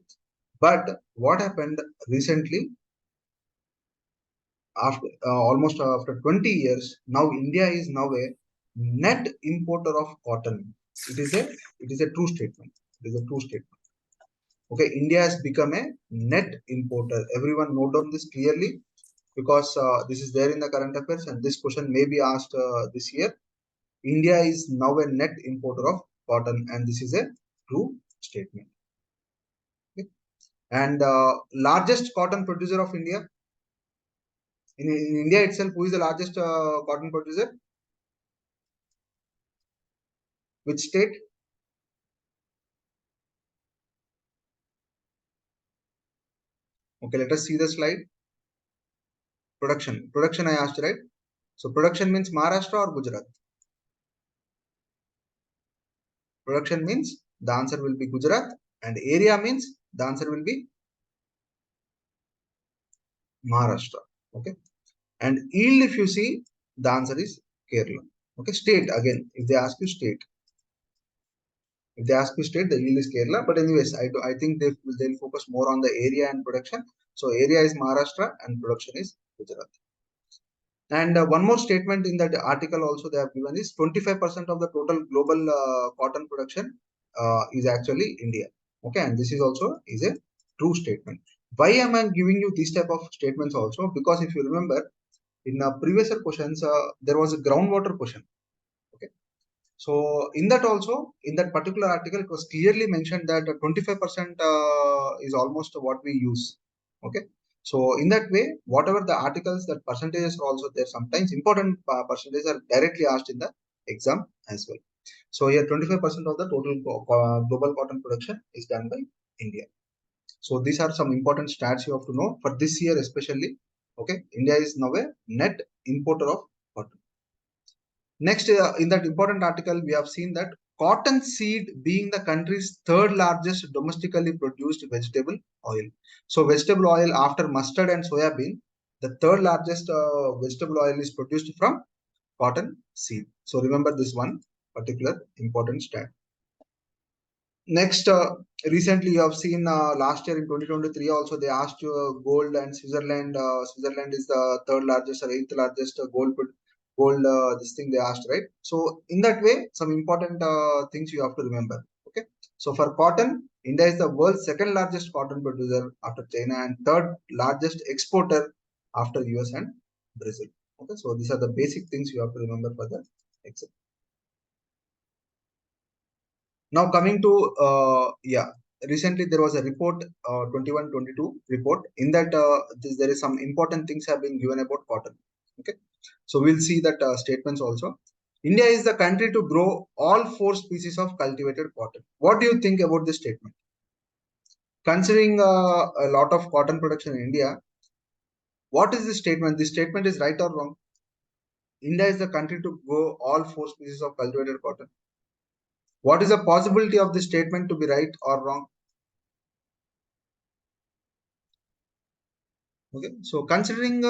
But what happened recently, after almost after 20 years, now India is now a net importer of cotton. It is a true statement. It is a true statement. Okay, India has become a net importer. Everyone note down this clearly because this is there in the current affairs and this question may be asked this year. India is now a net importer of cotton and this is a true statement. Okay. And largest cotton producer of India. In India itself, who is the largest cotton producer? Which state? Okay, let us see the slide. Production. Production I asked, right? So production means Maharashtra or Gujarat? Production means the answer will be Gujarat and area means the answer will be Maharashtra. Okay. And yield, if you see, the answer is Kerala. Okay. State again, if they ask you state. If they ask you state, the yield is Kerala. But anyways, I think they'll focus more on the area and production. So area is Maharashtra and production is Gujarat. And one more statement in that article also they have given is 25% of the total global cotton production is actually India. Okay, and this is also is a true statement. Why am I giving you this type of statements also? Because if you remember in previous questions, there was a groundwater question. Okay, so in that also, in that particular article, it was clearly mentioned that 25% is almost what we use. Okay. So in that way, whatever the articles, that percentages are also there. Sometimes important percentages are directly asked in the exam as well. So here 25% of the total global cotton production is done by India. So these are some important stats you have to know for this year especially. Okay. India is now a net importer of cotton. Next, in that important article, we have seen that cotton seed being the country's third largest domestically produced vegetable oil. So, vegetable oil after mustard and soya bean, the third largest vegetable oil is produced from cotton seed. So, remember this one particular important stat. Next, recently you have seen last year in 2023 also they asked you gold and Switzerland. Switzerland is the third largest or eighth largest gold this thing they asked, right? So in that way, some important things you have to remember. Okay. So for cotton, India is the world's second largest cotton producer after China and third largest exporter after US and Brazil. Okay. So these are the basic things you have to remember for the exam. Now coming to recently there was a report 21-22 report in that there is some important things have been given about cotton. Okay, so we'll see that statements also. India is the country to grow all four species of cultivated cotton. What do you think about this statement? Considering a lot of cotton production in India, what is this statement? This statement is right or wrong? India is the country to grow all four species of cultivated cotton. What is the possibility of this statement to be right or wrong? Okay, so considering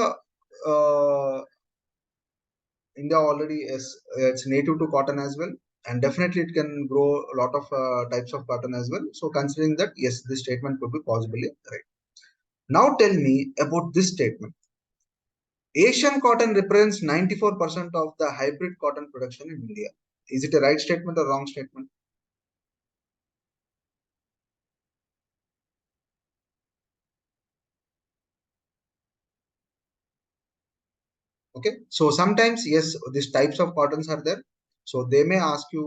India already is it's native to cotton as well, and definitely it can grow a lot of types of cotton as well. So considering that, yes, this statement could be possibly right. Now tell me about this statement. Asian cotton represents 94% of the hybrid cotton production in India. Is it a right statement or wrong statement? Okay, so sometimes yes, these types of cottons are there, so they may ask you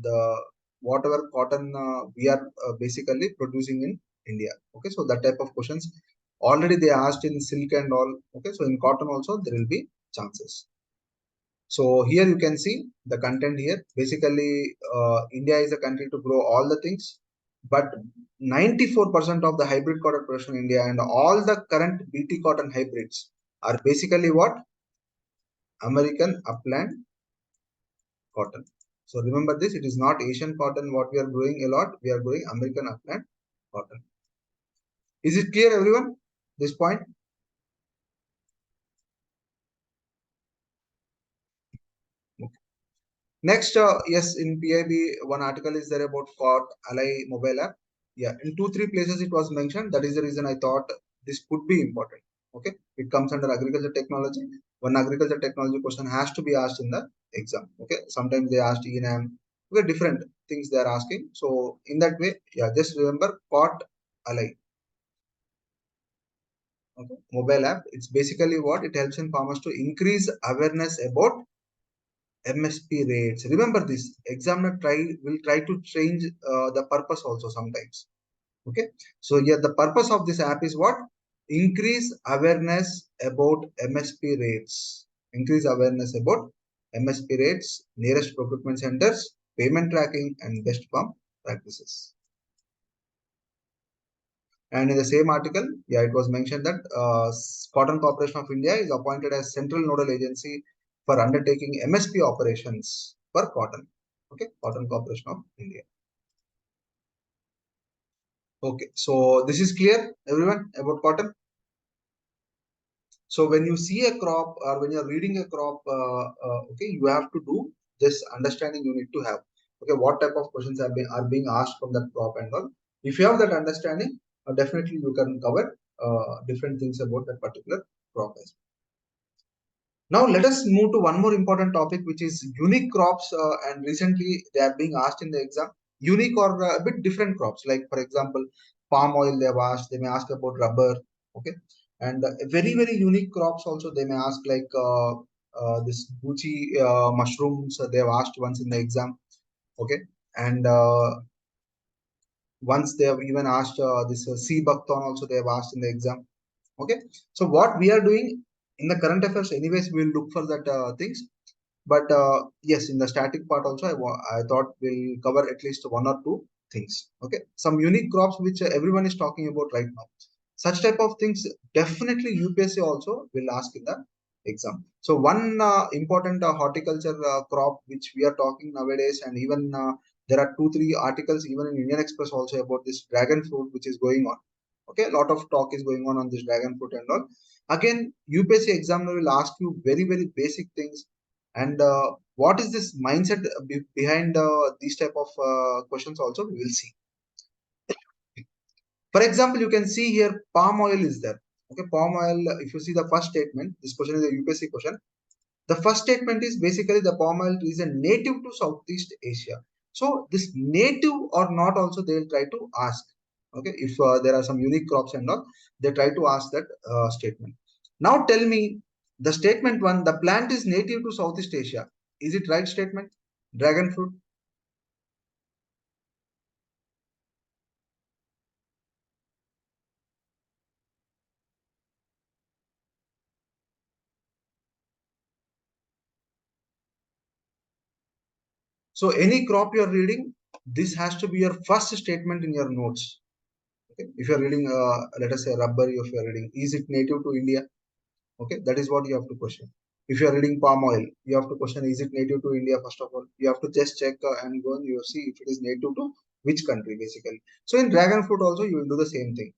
the whatever cotton we are basically producing in India. Okay, so that type of questions already they asked in silk and all. Okay, so in cotton also there will be chances. So here you can see the content here. Basically, India is a country to grow all the things, but 94% of the hybrid cotton production in India and all the current BT cotton hybrids are basically what? American upland cotton. So remember this, it is not Asian cotton what we are growing a lot, we are growing American upland cotton. Is it clear everyone, this point? Okay. Next, yes, in PIB, one article is there about COT Ally mobile app. Yeah, in 2-3 places it was mentioned. That is the reason I thought this could be important. Okay, it comes under agriculture technology. One agriculture technology question has to be asked in the exam. Okay, sometimes they asked ENAM. Okay, different things they are asking. So in that way, yeah, just remember COT Ally. Okay, mobile app. It's basically what it helps in farmers to increase awareness about MSP rates. Remember this, examiner will try to change the purpose also sometimes. Okay. So here the purpose of this app is what? Increase awareness about MSP rates. Increase awareness about MSP rates, nearest procurement centers, payment tracking, and best farm practices. And in the same article, yeah, it was mentioned that Cotton Corporation of India is appointed as central nodal agency for undertaking MSP operations for cotton. Okay, Cotton Corporation of India. Okay, so this is clear, everyone, about cotton. So when you see a crop or when you're reading a crop, okay, you have to do this understanding you need to have. Okay, what type of questions are being asked from that crop and all. If you have that understanding, definitely you can cover different things about that particular crop as well. Now let us move to one more important topic, which is unique crops. And recently they are being asked in the exam. Unique or a bit different crops, like for example, palm oil. They have asked. They may ask about rubber. Okay, and very unique crops also they may ask, like this Gucci mushrooms. They have asked once in the exam. Okay, and once they have even asked this sea buckthorn also they have asked in the exam. Okay, so what we are doing in the current affairs, anyways, we will look for that things. But yes, in the static part also, I thought we'll cover at least one or two things. Okay, some unique crops which everyone is talking about right now. Such type of things definitely UPSC also will ask in the exam. So one important horticulture crop which we are talking nowadays, and even there are 2-3 articles even in Indian Express also about this dragon fruit which is going on. Okay, a lot of talk is going on this dragon fruit and all. Again, UPSC examiner will ask you very basic things. And what is this mindset behind these type of questions also we will see. For example, you can see here palm oil is there. Okay, palm oil, if you see the first statement, this question is a UPSC question. The first statement is basically the palm oil is a native to Southeast Asia. So this native or not also they will try to ask. Okay, if there are some unique crops and all, they try to ask that statement. Now tell me, the statement one, the plant is native to Southeast Asia. Is it right statement? Dragon fruit. So any crop you are reading, this has to be your first statement in your notes. Okay, if you are reading, let us say rubber, if you are reading, is it native to India? Okay, that is what you have to question. If you are reading palm oil, you have to question, is it native to India? First of all, you have to just check and go and you see if it is native to which country basically. So in dragon fruit also you will do the same thing.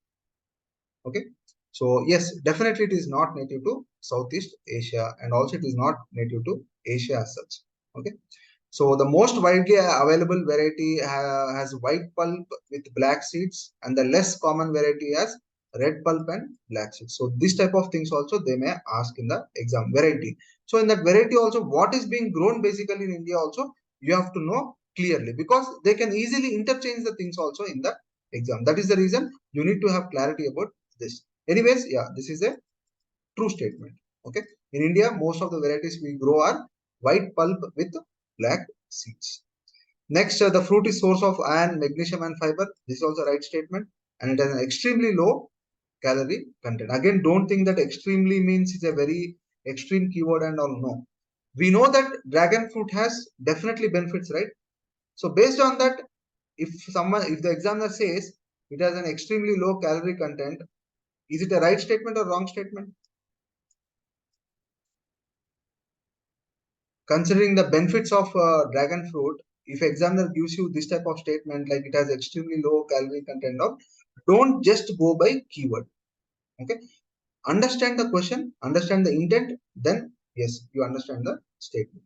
Okay, so yes, definitely it is not native to Southeast Asia, and also it is not native to Asia as such. Okay, so the most widely available variety has white pulp with black seeds, and the less common variety has red pulp and black seeds. So this type of things also they may ask in the exam, variety. So in that variety also, what is being grown basically in India also, you have to know clearly, because they can easily interchange the things also in the exam. That is the reason you need to have clarity about this. Anyways, yeah, this is a true statement. Okay, in India, most of the varieties we grow are white pulp with black seeds. Next, the fruit is source of iron, magnesium, and fiber. This is also right statement, and it has an extremely low calorie content. Again, don't think that extremely means it's a very extreme keyword and all. No, We know that dragon fruit has definitely benefits, right? So based on that, if the examiner says it has an extremely low calorie content, is it a right statement or wrong statement? Considering the benefits of dragon fruit, if examiner gives you this type of statement like it has extremely low calorie content, of, don't just go by keyword. Okay, understand the question, understand the intent, then yes, you understand the statement.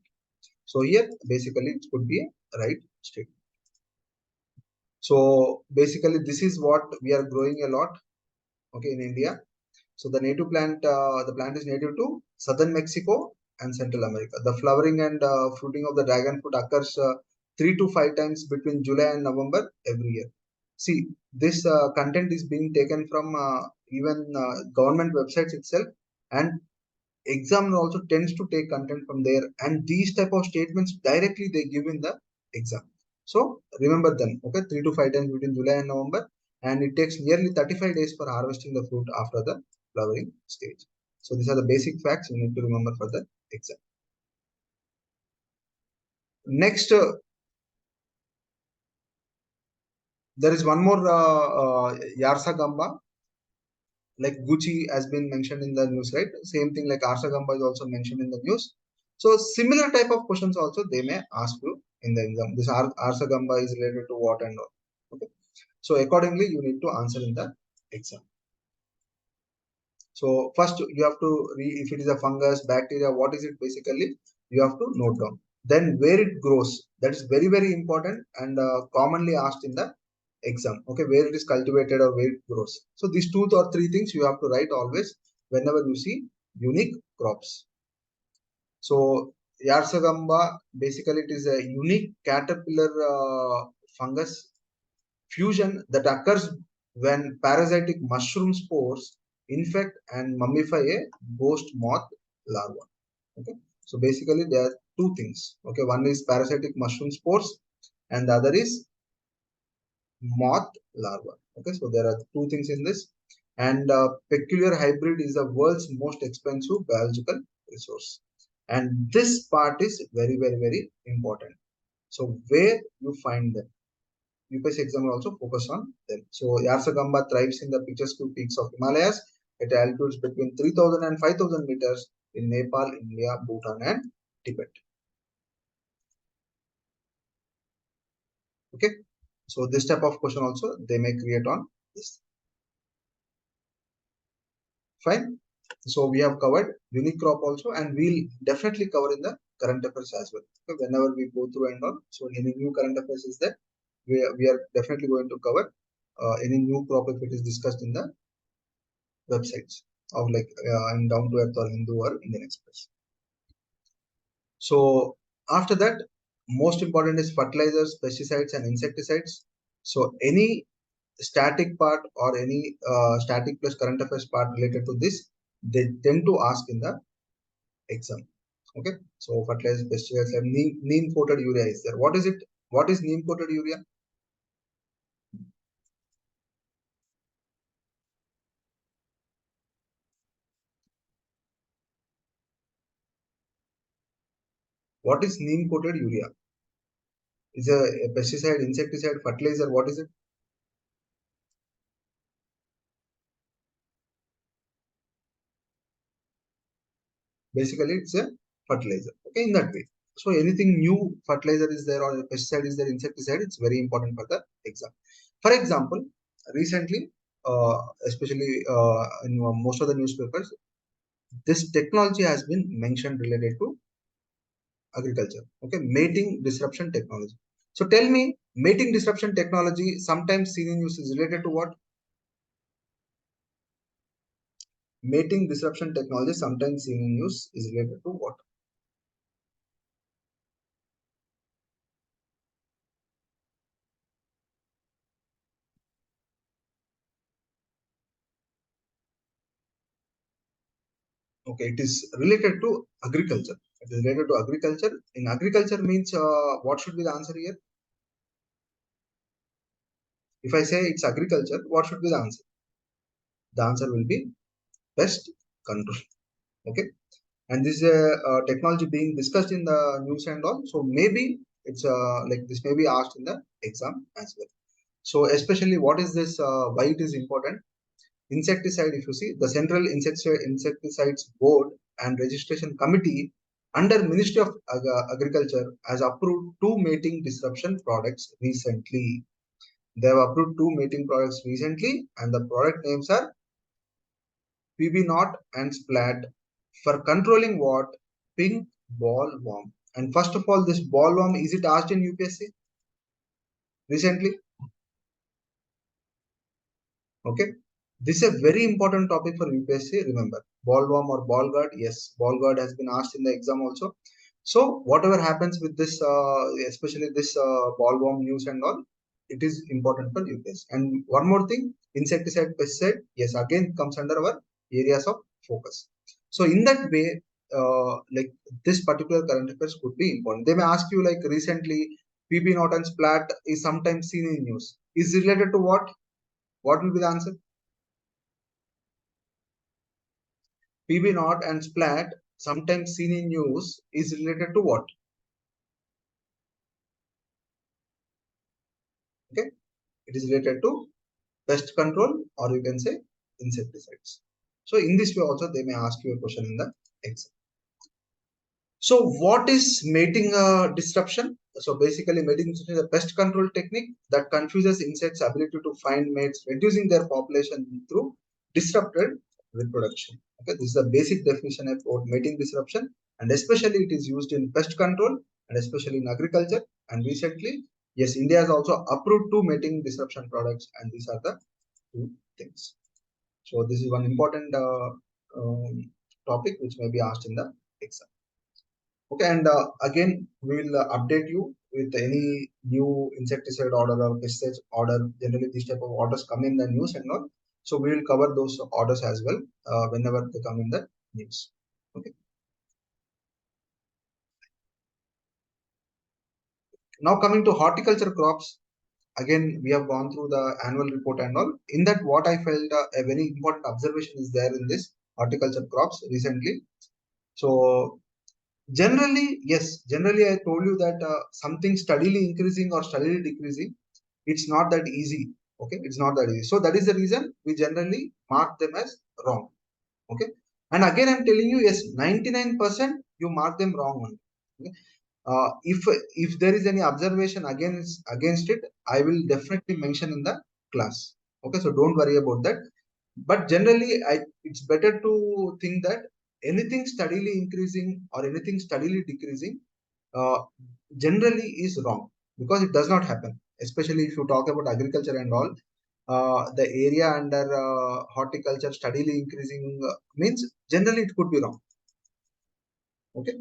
So here basically it could be a right statement. So basically this is what we are growing a lot, okay, in India. So the plant is native to southern Mexico and Central America. The flowering and fruiting of the dragon fruit occurs 3 to 5 times between July and November every year. See, this content is being taken from even government websites itself, and examiner also tends to take content from there, and these type of statements directly they give in the exam. So remember them, okay, 3 to 5 times between July and November, and it takes nearly 35 days for harvesting the fruit after the flowering stage. So these are the basic facts you need to remember for the exam. Next, there is one more Yarsa Gamba, like Gucci has been mentioned in the news, right? Same thing like Arsagamba is also mentioned in the news. So similar type of questions also they may ask you in the exam. This Arsagamba is related to what and all. Okay. So accordingly, you need to answer in the exam. So first you have to if it is a fungus, bacteria, what is it basically? You have to note down. Then where it grows, that is very very important and commonly asked in the exam. Okay, where it is cultivated or where it grows. So these 2 or 3 things you have to write always whenever you see unique crops. So Yarsagamba basically it is a unique caterpillar fungus fusion that occurs when parasitic mushroom spores infect and mummify a ghost moth larva. Okay, so basically there are 2 things. Okay, one is parasitic mushroom spores and the other is moth larva. Okay, so there are 2 things in this, and peculiar hybrid is the world's most expensive biological resource, and this part is very very very important. So where you find them, UPSC exam will also focus on them. So Yarsagamba thrives in the picturesque peaks of Himalayas at altitudes between 3,000 and 5,000 meters in Nepal, India, Bhutan, and Tibet. Okay, so this type of question also they may create on this. Fine. So we have covered unique crop also, and we'll definitely cover in the current affairs as well. Okay, whenever we go through and all, so any new current affairs is there, we are definitely going to cover any new crop if it is discussed in the websites of like in Down to Earth or Hindu or Indian Express. So after that, most important is fertilizers, pesticides, and insecticides. So any static part or any static plus current affairs part related to this, they tend to ask in the exam. Okay, so fertilizers, pesticides, and neem coated urea is there. What is it? What is neem coated urea? What is neem coated urea? Is a pesticide, insecticide, fertilizer? What is it? Basically it's a fertilizer. Okay, in that way. So anything new fertilizer is there or pesticide is there, insecticide, it's very important for the exam. For example, recently especially in most of the newspapers, this technology has been mentioned related to agriculture. Okay, mating disruption technology. So tell me, mating disruption technology sometimes seen in use is related to what? Mating disruption technology sometimes seen in use is related to what? Okay, it is related to agriculture. It is related to agriculture. In agriculture means what should be the answer here? If I say it's agriculture, what should be the answer? The answer will be pest control. Okay. and this is a technology being discussed in the news and all. So maybe it's like this may be asked in the exam as well. So especially what is this? Why it is important? Insecticide. If you see the Central Insecticides Board and Registration Committee under Ministry of Agriculture has approved two mating disruption products recently. They have approved two mating products recently, and the product names are PB Knot and Splat for controlling what? Pink bollworm. And first of all, this bollworm, is it asked in UPSC recently? Okay. This is a very important topic for UPSC. Remember, bollworm or ball guard. Yes, ball guard has been asked in the exam also. So whatever happens with this, especially this bollworm news and all, it is important for UPSC. And one more thing, insecticide, pesticide. Yes, again comes under our areas of focus. So in that way, like this particular current affairs could be important. They may ask you like recently, PB Knot and Splat is sometimes seen in news. Is related to what? What will be the answer? PB Knot and Splat, sometimes seen in news, is related to what? Okay, it is related to pest control, or you can say insecticides. So in this way also they may ask you a question in the exam. So what is mating disruption? So basically mating disruption is a pest control technique that confuses insects' ability to find mates, reducing their population through disrupted reproduction. Okay, this is the basic definition of mating disruption, and especially it is used in pest control and especially in agriculture. And recently, yes, India has also approved two mating disruption products, and these are the two things. So this is one important topic which may be asked in the exam. Okay, and again, we will update you with any new insecticide order or pesticide order. Generally, these type of orders come in the news and all. So we will cover those orders as well whenever they come in the news. Okay. Now coming to horticulture crops, again we have gone through the annual report and all. In that, what I felt a very important observation is there in this horticulture crops recently. So generally, yes, generally I told you that something steadily increasing or steadily decreasing, it's not that easy. Okay, it's not that easy. So that is the reason we generally mark them as wrong. Okay, and again I'm telling you, yes, 99% you mark them wrong only. Okay? If there is any observation against it, I will definitely mention in the class. Okay, so don't worry about that. But generally, it's better to think that anything steadily increasing or anything steadily decreasing uh, generally is wrong, because it does not happen. Especially if you talk about agriculture and all, the area under horticulture steadily increasing means generally it could be wrong. Okay,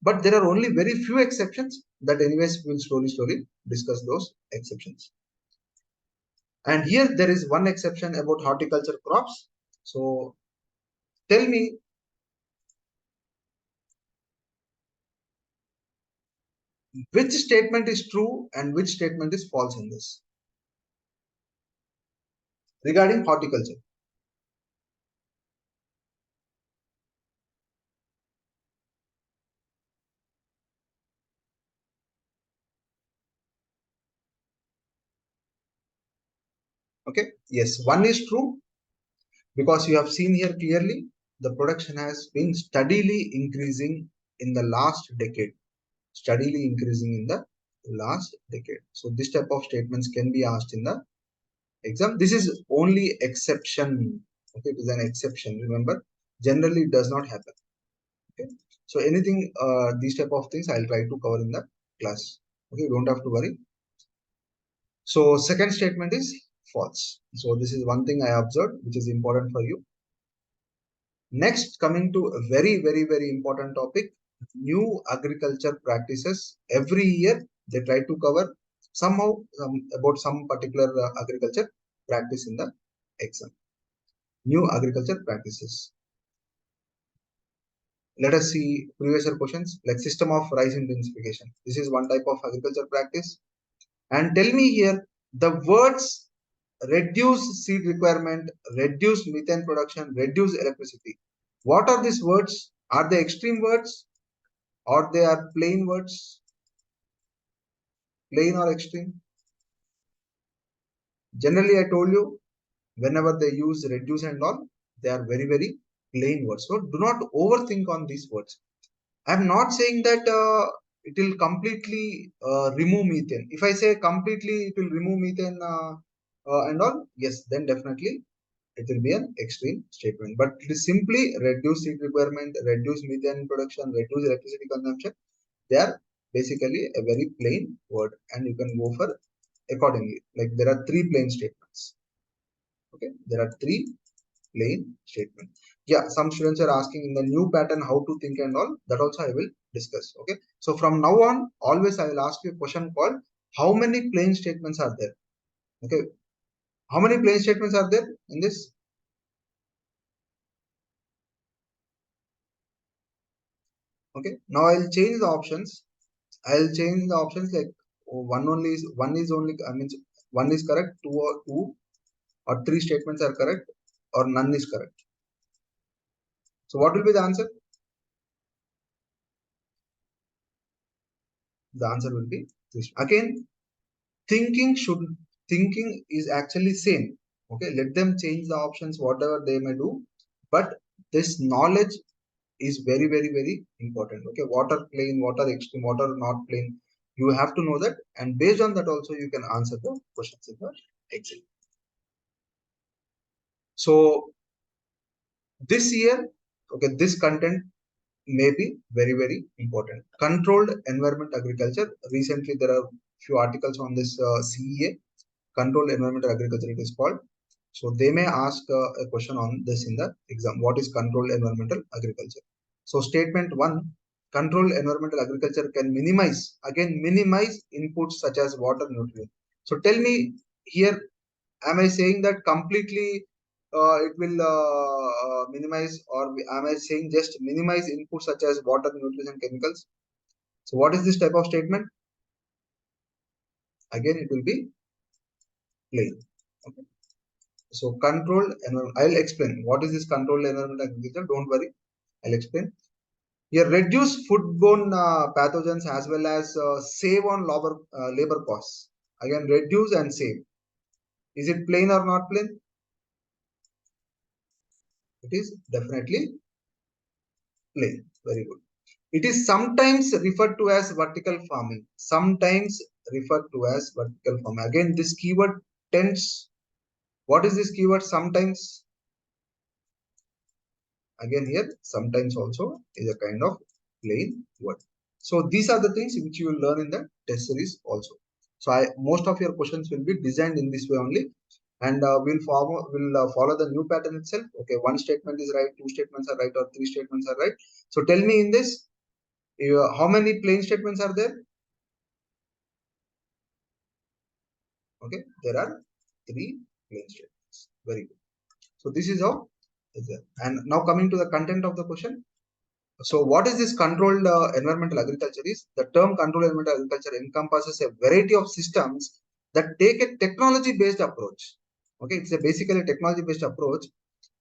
but there are only very few exceptions that anyways we'll slowly discuss those exceptions. And here there is one exception about horticulture crops. So tell me, which statement is true and which statement is false in this regarding horticulture. Okay, yes, one is true, because you have seen here clearly the production has been steadily increasing in the last decade. Steadily increasing in the last decade. So this type of statements can be asked in the exam. This is only exception. Okay, it is an exception. Remember, generally it does not happen. Okay, so anything these type of things I'll try to cover in the class. Okay, you don't have to worry. So second statement is false. So this is one thing I observed which is important for you. Next, coming to a very important topic, new agriculture practices. Every year they try to cover somehow about some particular agriculture practice in the exam. New agriculture practices. Let us see previous year questions like system of rice intensification. This is one type of agriculture practice. And tell me here the words reduce seed requirement, reduce methane production, reduce electricity. What are these words? Are they extreme words or they are plain words? Plain or extreme? Generally, I told you, whenever they use reduce and all, they are very, very plain words. So do not overthink on these words. I'm not saying that it will completely remove methane. If I say completely it will remove methane and all, yes, then definitely it will be an extreme statement. But it is simply reduce heat requirement, reduce methane production, reduce electricity consumption. They are basically a very plain word, and you can go for accordingly. Like there are three plain statements. Okay, there are three plain statement. Yeah, some students are asking in the new pattern how to think and all. That also I will discuss. Okay, so from now on, always I will ask you a question called how many plain statements are there? Okay, how many plain statements are there in this? Okay, now I'll change the options. I'll change the options like one is only, I mean, one is correct, two or three statements are correct, or none is correct. So what will be the answer? The answer will be this. Again, thinking is actually same. Okay, let them change the options whatever they may do, but this knowledge is very, very, very important. Okay, what are plain, what are extreme, what are not plain, you have to know that, and based on that also you can answer the questions in the exam. So this year, okay, this content may be very, very important. Controlled environment agriculture. Recently there are few articles on this CEA, controlled environmental agriculture it is called. So they may ask a question on this in the exam. What is controlled environmental agriculture? So statement one, controlled environmental agriculture can minimize, again, minimize inputs such as water, nutrient. So tell me here, am I saying that completely it will minimize, or am I saying just minimize inputs such as water, nutrition, chemicals? So what is this type of statement? Again, it will be plain. Okay. So controlled environment, I'll explain. What is this controlled environment agriculture? Don't worry, I'll explain. Here, reduce foodborne pathogens as well as save on labor costs. Again, reduce and save. Is it plain or not plain? It is definitely plain. Very good. It is sometimes referred to as vertical farming. Sometimes referred to as vertical farming. Again, this keyword tends. What is this keyword? Sometimes. Again here, sometimes also is a kind of plain word. So these are the things which you will learn in the test series also. So most of your questions will be designed in this way only, and we'll follow the new pattern itself. Okay, one statement is right, two statements are right, or three statements are right. So tell me in this, how many plain statements are there? Okay, there are three plain statements. Very good. So this is how is there. And now coming to the content of the question. So what is this controlled environmental agriculture is? The term controlled environmental agriculture encompasses a variety of systems that take a technology based approach. Okay, it's a basically technology based approach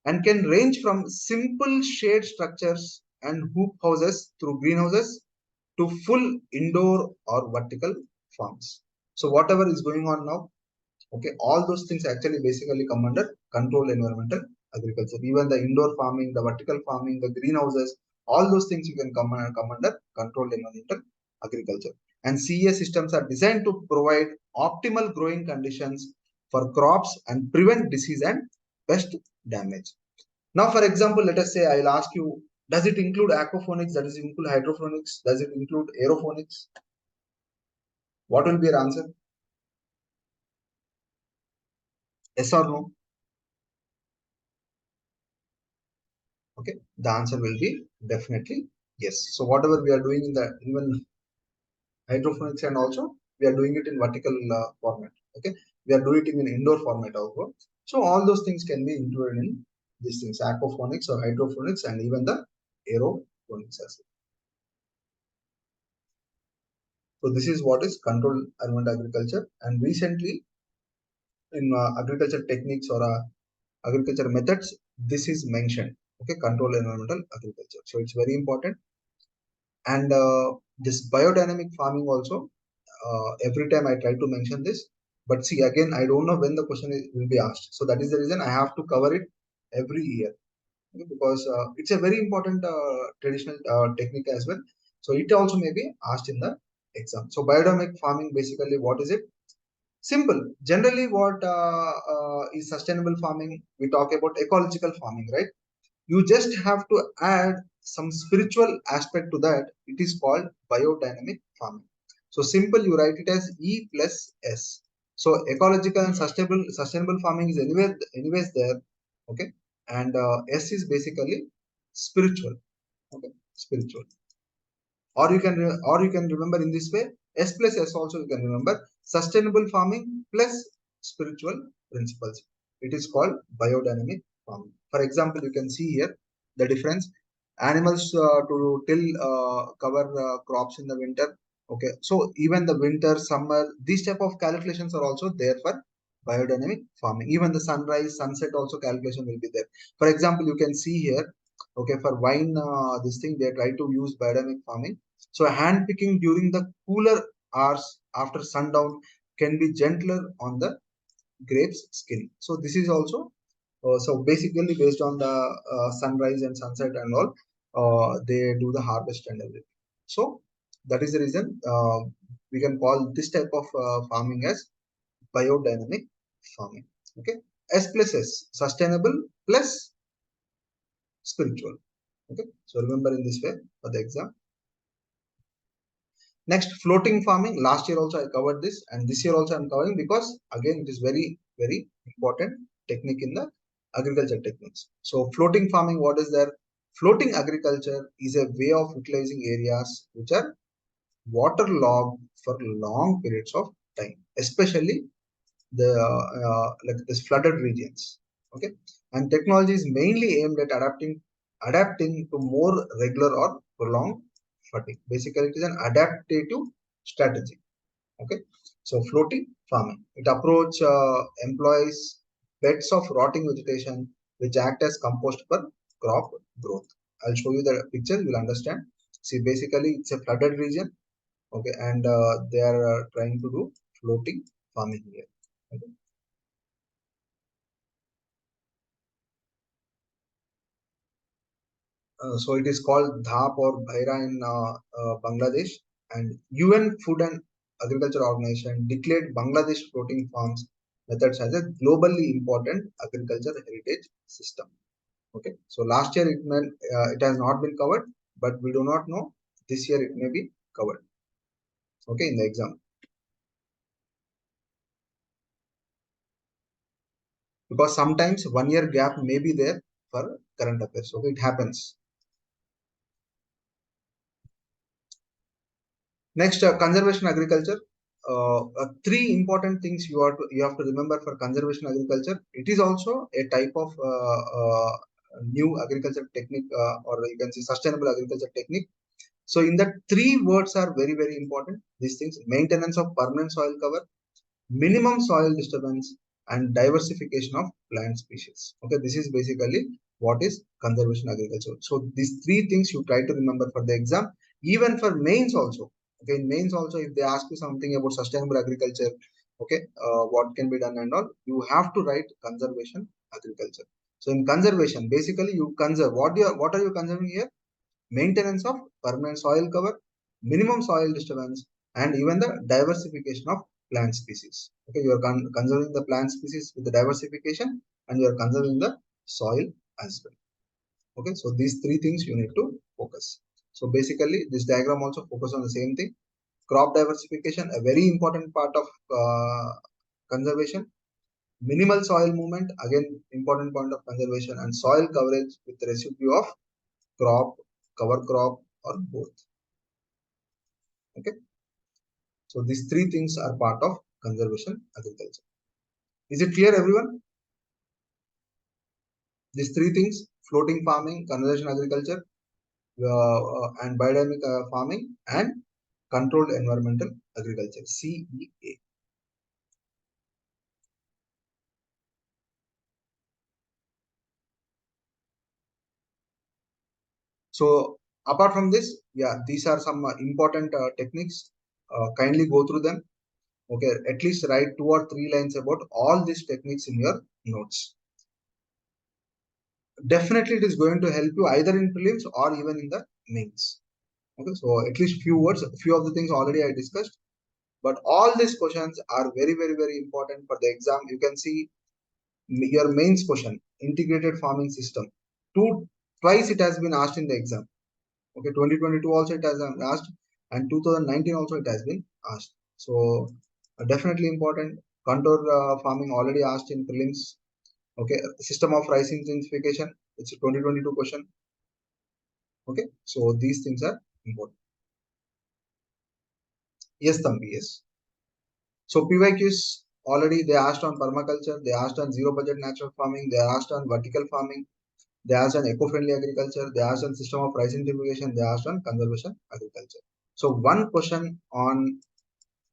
and can range from simple shade structures and hoop houses through greenhouses to full indoor or vertical farms. So whatever is going on now, okay, all those things actually basically come under controlled environmental agriculture. Even the indoor farming, the vertical farming, the greenhouses, all those things you can come under controlled environmental agriculture. And CEA systems are designed to provide optimal growing conditions for crops and prevent disease and pest damage. Now, for example, let us say I'll ask you, does it include aquaponics? Does it include hydroponics? Does it include aeroponics? What will be your answer? Yes or no? Okay, the answer will be definitely yes. So whatever we are doing in the even hydroponics, and also we are doing it in vertical format. Okay, we are doing it in indoor format also. So all those things can be included in these things, aquaponics or hydroponics, and even the aeroponics as well. So this is what is controlled environment agriculture. And recently in agriculture techniques or agriculture methods, this is mentioned. Okay, controlled environmental agriculture. So it's very important. And this biodynamic farming also, every time I try to mention this, but see again, I don't know when the question will be asked. So that is the reason I have to cover it every year. Okay, because it's a very important traditional technique as well. So it also may be asked in the exam. So biodynamic farming, basically, what is it? Simple. Generally, what is sustainable farming? We talk about ecological farming, right? You just have to add some spiritual aspect to that. It is called biodynamic farming. So simple, you write it as E plus S. So ecological and sustainable farming is anyways there. Okay. And S is basically spiritual. Okay. Spiritual. Or you can remember in this way, S plus S also you can remember, sustainable farming plus spiritual principles. It is called biodynamic farming. For example, you can see here the difference. Animals to till cover crops in the winter. Okay, so even the winter, summer, these type of calculations are also there for biodynamic farming. Even the sunrise, sunset also calculation will be there. For example, you can see here, okay, for wine, this thing they try to use biodynamic farming. So hand picking during the cooler hours after sundown can be gentler on the grapes skin. So this is also so basically based on the sunrise and sunset and all, they do the harvest and everything. So that is the reason we can call this type of farming as biodynamic farming. Okay, S plus S, sustainable plus spiritual. Okay, so remember in this way for the exam. Next, floating farming. Last year also I covered this, and this year also I'm covering, because again it is very, very important technique in the agriculture techniques. So floating farming, what is there? Floating agriculture is a way of utilizing areas which are waterlogged for long periods of time, especially the like this flooded regions. Okay, and technology is mainly aimed at adapting to more regular or prolonged flooding. Basically, it is an adaptative strategy. Okay, so floating farming, it approach employs beds of rotting vegetation which act as compost for crop growth. I'll show you the picture, you'll understand. See, basically it's a flooded region. Okay, and they are trying to do floating farming here. Okay. So it is called dhap or bhaira in Bangladesh, and UN Food and Agriculture Organization declared Bangladesh floating farms methods as a globally important agriculture heritage system. Okay, so last year it has not been covered, but we do not know this year it may be covered. Okay, in the exam, because sometimes 1 year gap may be there for current affairs. Okay, it happens. Next, conservation agriculture. Three important things you have to remember for conservation agriculture. It is also a type of new agriculture technique, or you can say sustainable agriculture technique. So in that, three words are very, very important. These things: maintenance of permanent soil cover, minimum soil disturbance, and diversification of plant species. Okay, this is basically what is conservation agriculture. So these three things you try to remember for the exam, even for mains also. Okay, in mains also, if they ask you something about sustainable agriculture, okay, what can be done and all, you have to write conservation agriculture. So in conservation, basically you conserve what are you conserving here? Maintenance of permanent soil cover, minimum soil disturbance, and even the diversification of plant species. Okay, you are conserving the plant species with the diversification, and you are conserving the soil as well. Okay, so these three things you need to focus. So basically, this diagram also focus on the same thing. Crop diversification, a very important part of conservation. Minimal soil movement, again important point of conservation, and soil coverage with residue of crop, cover crop, or both. Okay, so these three things are part of conservation agriculture. Is it clear, everyone? These three things: floating farming, conservation agriculture, and biodynamic farming, and controlled environmental agriculture, CEA. So apart from this, yeah, these are some important techniques. Kindly go through them. Okay, at least write 2 or 3 lines about all these techniques in your notes. Definitely, it is going to help you either in prelims or even in the mains. Okay, so at least few words, few of the things already I discussed, but all these questions are very, very, very important for the exam. You can see your mains question, integrated farming system. Twice it has been asked in the exam. Okay, 2022 also it has been asked, and 2019 also it has been asked. So definitely important. Contour farming already asked in prelims. Okay, system of rice intensification. It's a 2022 question. Okay, so these things are important. Yes, Thambi, yes. So PYQs already they asked on permaculture, they asked on zero budget natural farming, they asked on vertical farming, they asked on eco-friendly agriculture, they asked on system of rice integration, they asked on conservation agriculture. So one question on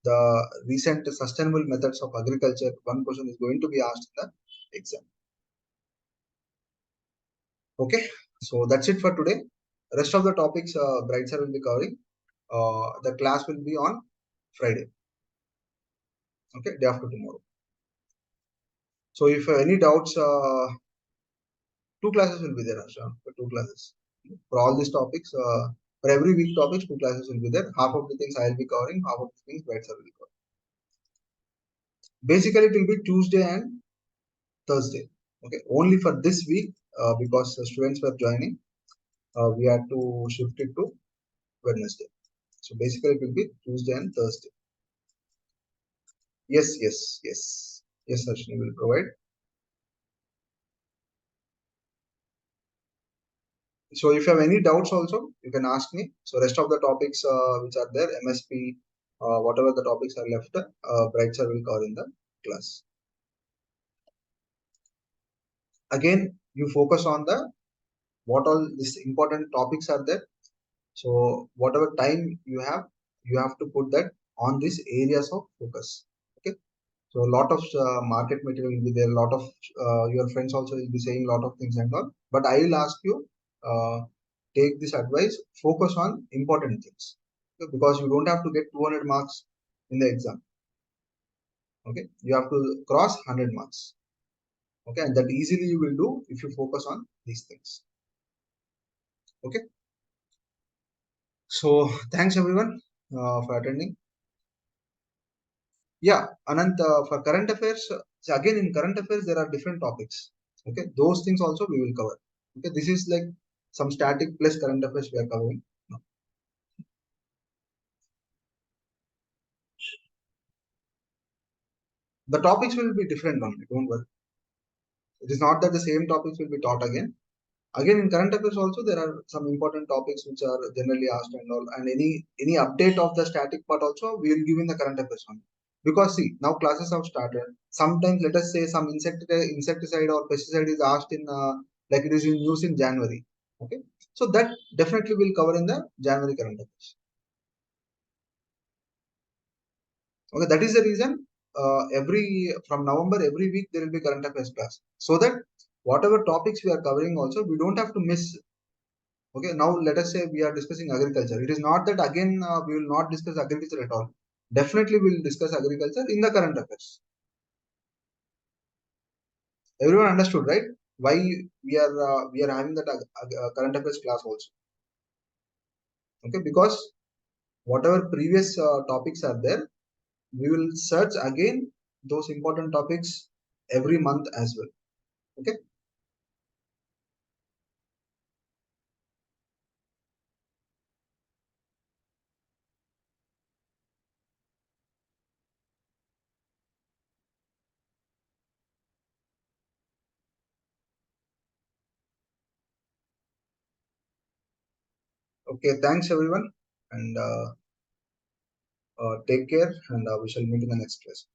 the recent sustainable methods of agriculture, one question is going to be asked in the exam. Okay, so that's it for today. Rest of the topics Bright Sir will be covering. The class will be on Friday. Okay, day after tomorrow. So if any doubts, two classes will be there, Asha, for two classes. For all these topics, for every week topics, two classes will be there. Half of the things I will be covering, half of the things Bright Sir will be covering. Basically, it will be Tuesday and Thursday. Okay, only for this week, because the students were joining, we had to shift it to Wednesday. So basically, it will be Tuesday and Thursday. Yes, yes, yes. Yes, Harshini will provide. So if you have any doubts also, you can ask me. So rest of the topics which are there, MSP, whatever the topics are left, Bright Sir will cover in the class. Again, you focus on the what all these important topics are there. So whatever time you have to put that on these areas of focus. Okay. So a lot of market material will be there. A lot of your friends also will be saying a lot of things and all. But I will ask you, uh, take this advice. Focus on important things. Okay? Because you don't have to get 200 marks in the exam. Okay, you have to cross 100 marks. Okay, and that easily you will do if you focus on these things. Okay, so thanks everyone for attending. Yeah, Anant, for current affairs, so again in current affairs there are different topics. Okay, those things also we will cover. Okay, this is like some static plus current affairs we are covering. No. The topics will be different only. Don't worry. It is not that the same topics will be taught again. Again, in current affairs also there are some important topics which are generally asked and all, and any update of the static part also we will give in the current affairs one. Because see, now classes have started. Sometimes let us say some insecticide or pesticide is asked in like it is in news in January. Okay, so that definitely will cover in the January current affairs. Okay, that is the reason every from November every week there will be current affairs class, so that whatever topics we are covering also we don't have to miss. Okay, now let us say we are discussing agriculture. It is not that again we will not discuss agriculture at all. Definitely we will discuss agriculture in the current affairs. Everyone understood, right? Why we are having that current affairs class also. Okay, because whatever previous topics are there, we will search again those important topics every month as well. Okay. Okay. Thanks everyone, and take care, and we shall meet in the next class.